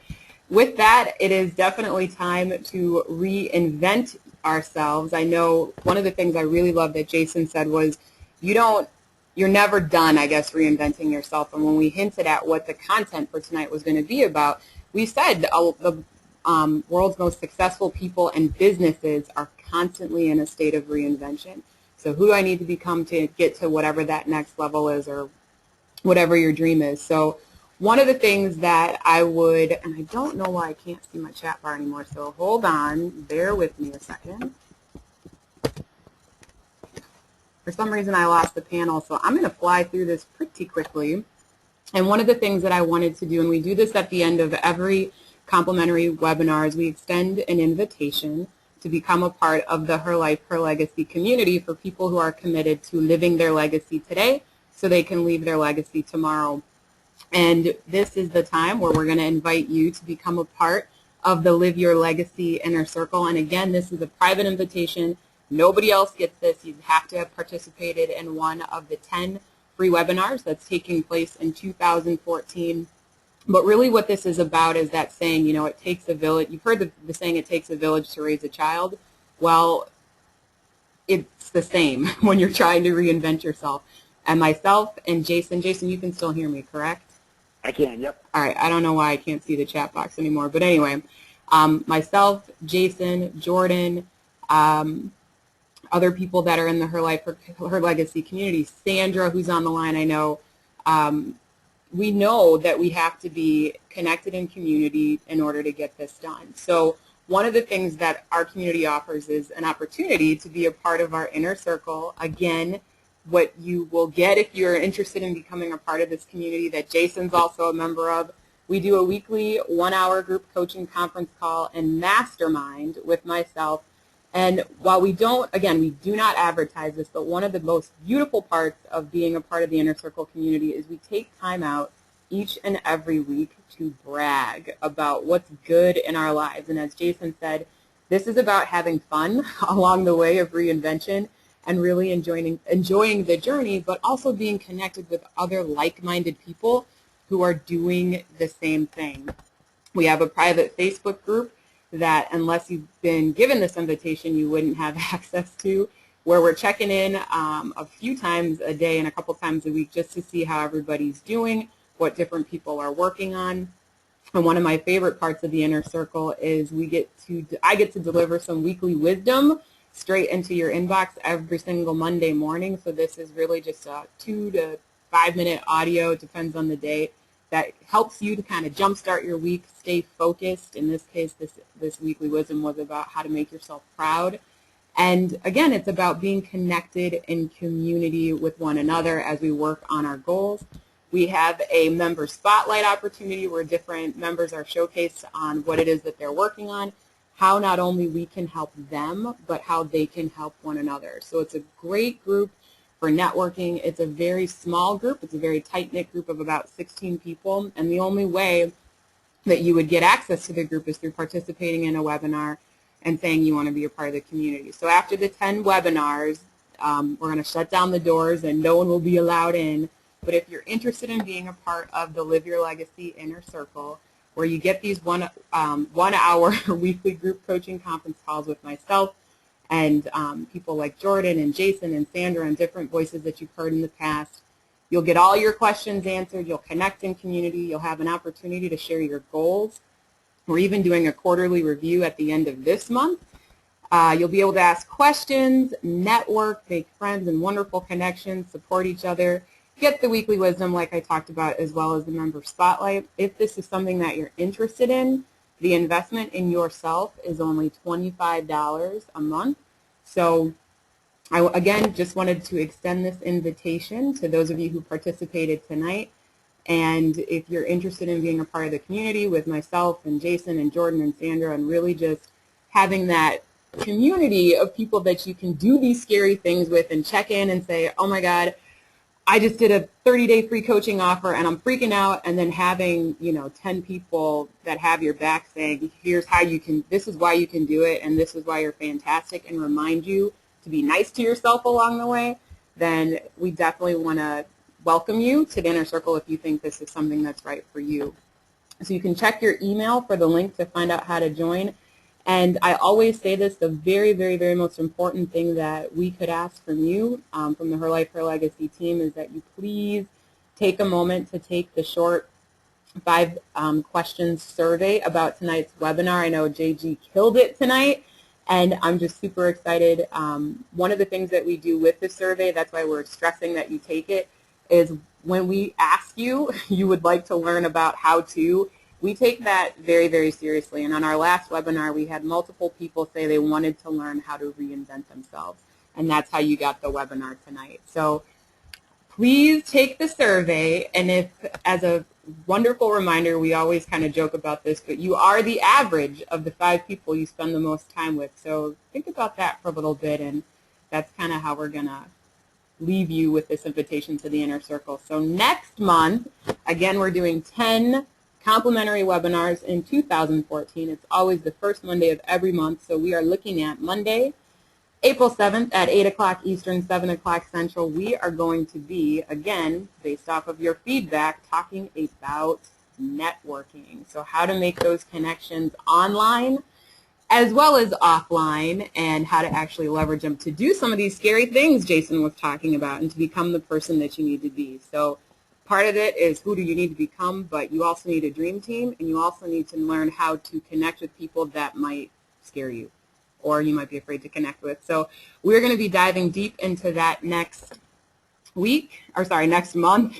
with that, it is definitely time to reinvent ourselves. I know one of the things I really love that Jason said was you're never done, I guess, reinventing yourself. And when we hinted at what the content for tonight was going to be about, we said the world's most successful people and businesses are constantly in a state of reinvention. So who do I need to become to get to whatever that next level is or whatever your dream is? So one of the things that I would, and I don't know why I can't see my chat bar anymore, so hold on, bear with me a second. For some reason I lost the panel, so I'm going to fly through this pretty quickly. And one of the things that I wanted to do, and we do this at the end of every complimentary webinar, is we extend an invitation to become a part of the Her Life, Her Legacy community for people who are committed to living their legacy today so they can leave their legacy tomorrow. And this is the time where we're going to invite you to become a part of the Live Your Legacy Inner Circle. And again, this is a private invitation. Nobody else gets this. You have to have participated in one of the 10 free webinars that's taking place in 2014. But really what this is about is that saying, it takes a village. You've heard the saying, it takes a village to raise a child. Well, it's the same when you're trying to reinvent yourself. And myself and Jason, you can still hear me, correct? I can, yep. All right, I don't know why I can't see the chat box anymore. But anyway, myself, Jason, Jordan, other people that are in the Her Life, Her Legacy community, Sandra, who's on the line, I know, we know that we have to be connected in community in order to get this done. So one of the things that our community offers is an opportunity to be a part of our inner circle. Again, what you will get if you're interested in becoming a part of this community that Jason's also a member of. We do a weekly 1-hour group coaching conference call and mastermind with myself. And while we do not advertise this, but one of the most beautiful parts of being a part of the Inner Circle community is we take time out each and every week to brag about what's good in our lives. And as Jason said, this is about having fun along the way of reinvention and really enjoying the journey, but also being connected with other like-minded people who are doing the same thing. We have a private Facebook group that, unless you've been given this invitation, you wouldn't have access to, where we're checking in a few times a day and a couple times a week just to see how everybody's doing, what different people are working on. And one of my favorite parts of the Inner Circle is I get to deliver some weekly wisdom straight into your inbox every single Monday morning. So this is really just a 2 to 5 minute audio, it depends on the day, that helps you to kind of jumpstart your week, stay focused. In this case, this weekly wisdom was about how to make yourself proud. And again, it's about being connected in community with one another as we work on our goals. We have a member spotlight opportunity where different members are showcased on what it is that they're working on, how not only we can help them, but how they can help one another. So it's a great group for networking. It's a very small group. It's a very tight-knit group of about 16 people. And the only way that you would get access to the group is through participating in a webinar and saying you want to be a part of the community. So after the 10 webinars, we're going to shut down the doors and no one will be allowed in. But if you're interested in being a part of the Live Your Legacy Inner Circle, where you get these 1 hour weekly group coaching conference calls with myself and people like Jordan and Jason and Sandra and different voices that you've heard in the past. You'll get all your questions answered. You'll connect in community. You'll have an opportunity to share your goals. We're even doing a quarterly review at the end of this month. You'll be able to ask questions, network, make friends and wonderful connections, support each other, get the weekly wisdom like I talked about, as well as the member spotlight. If this is something that you're interested in, the investment in yourself is only $25 a month. So I, again, just wanted to extend this invitation to those of you who participated tonight. And if you're interested in being a part of the community with myself and Jason and Jordan and Sandra, and really just having that community of people that you can do these scary things with and check in and say, oh my God, I just did a 30-day free coaching offer and I'm freaking out, and then having, 10 people that have your back saying, here's how you can, this is why you can do it, and this is why you're fantastic, and remind you to be nice to yourself along the way, then we definitely want to welcome you to the Inner Circle if you think this is something that's right for you. So you can check your email for the link to find out how to join. And I always say this, the very, very, very most important thing that we could ask from you, from the Her Life, Her Legacy team, is that you please take a moment to take the short 5 questions survey about tonight's webinar. I know JG killed it tonight, and I'm just super excited. One of the things that we do with the survey, that's why we're stressing that you take it, is when we ask you, you would like to learn about how to, we take that very, very seriously. And on our last webinar, we had multiple people say they wanted to learn how to reinvent themselves. And that's how you got the webinar tonight. So please take the survey. And if, as a wonderful reminder, we always kind of joke about this, but you are the average of the 5 people you spend the most time with. So think about that for a little bit. And that's kind of how we're going to leave you with this invitation to the Inner Circle. So next month, again, we're doing 10 complimentary webinars in 2014. It's always the first Monday of every month. So we are looking at Monday, April 7th at 8 o'clock Eastern, 7 o'clock Central. We are going to be, again, based off of your feedback, talking about networking. So how to make those connections online as well as offline, and how to actually leverage them to do some of these scary things Jason was talking about and to become the person that you need to be. So part of it is who do you need to become, but you also need a dream team, and you also need to learn how to connect with people that might scare you or you might be afraid to connect with. So we're going to be diving deep into that next month.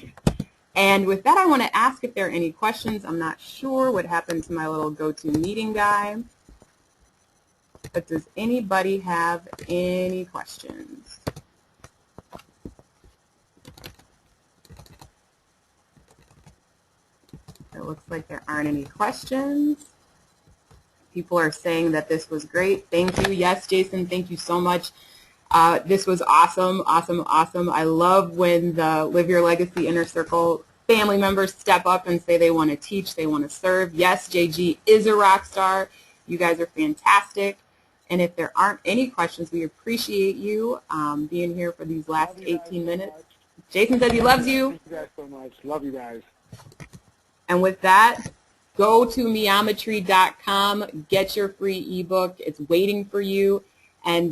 And with that, I want to ask if there are any questions. I'm not sure what happened to my little GoToMeeting guy. But does anybody have any questions? It looks like there aren't any questions. People are saying that this was great. Thank you. Yes, Jason, thank you so much. This was awesome, awesome, awesome. I love when the Live Your Legacy Inner Circle family members step up and say they want to teach, they want to serve. Yes, JG is a rock star. You guys are fantastic. And if there aren't any questions, we appreciate you being here for these last 18 minutes. Jason says he loves you. Thank you guys so much. Love you guys. And with that, go to MEometry.com, get your free ebook. It's waiting for you. And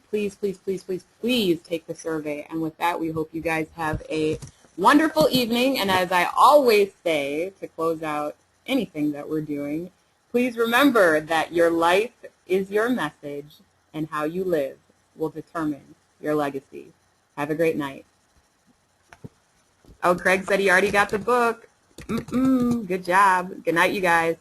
please, please, please, please, please take the survey. And with that, we hope you guys have a wonderful evening. And as I always say to close out anything that we're doing, please remember that your life is your message, and how you live will determine your legacy. Have a great night. Oh, Craig said he already got the book. Good job. Good night, you guys.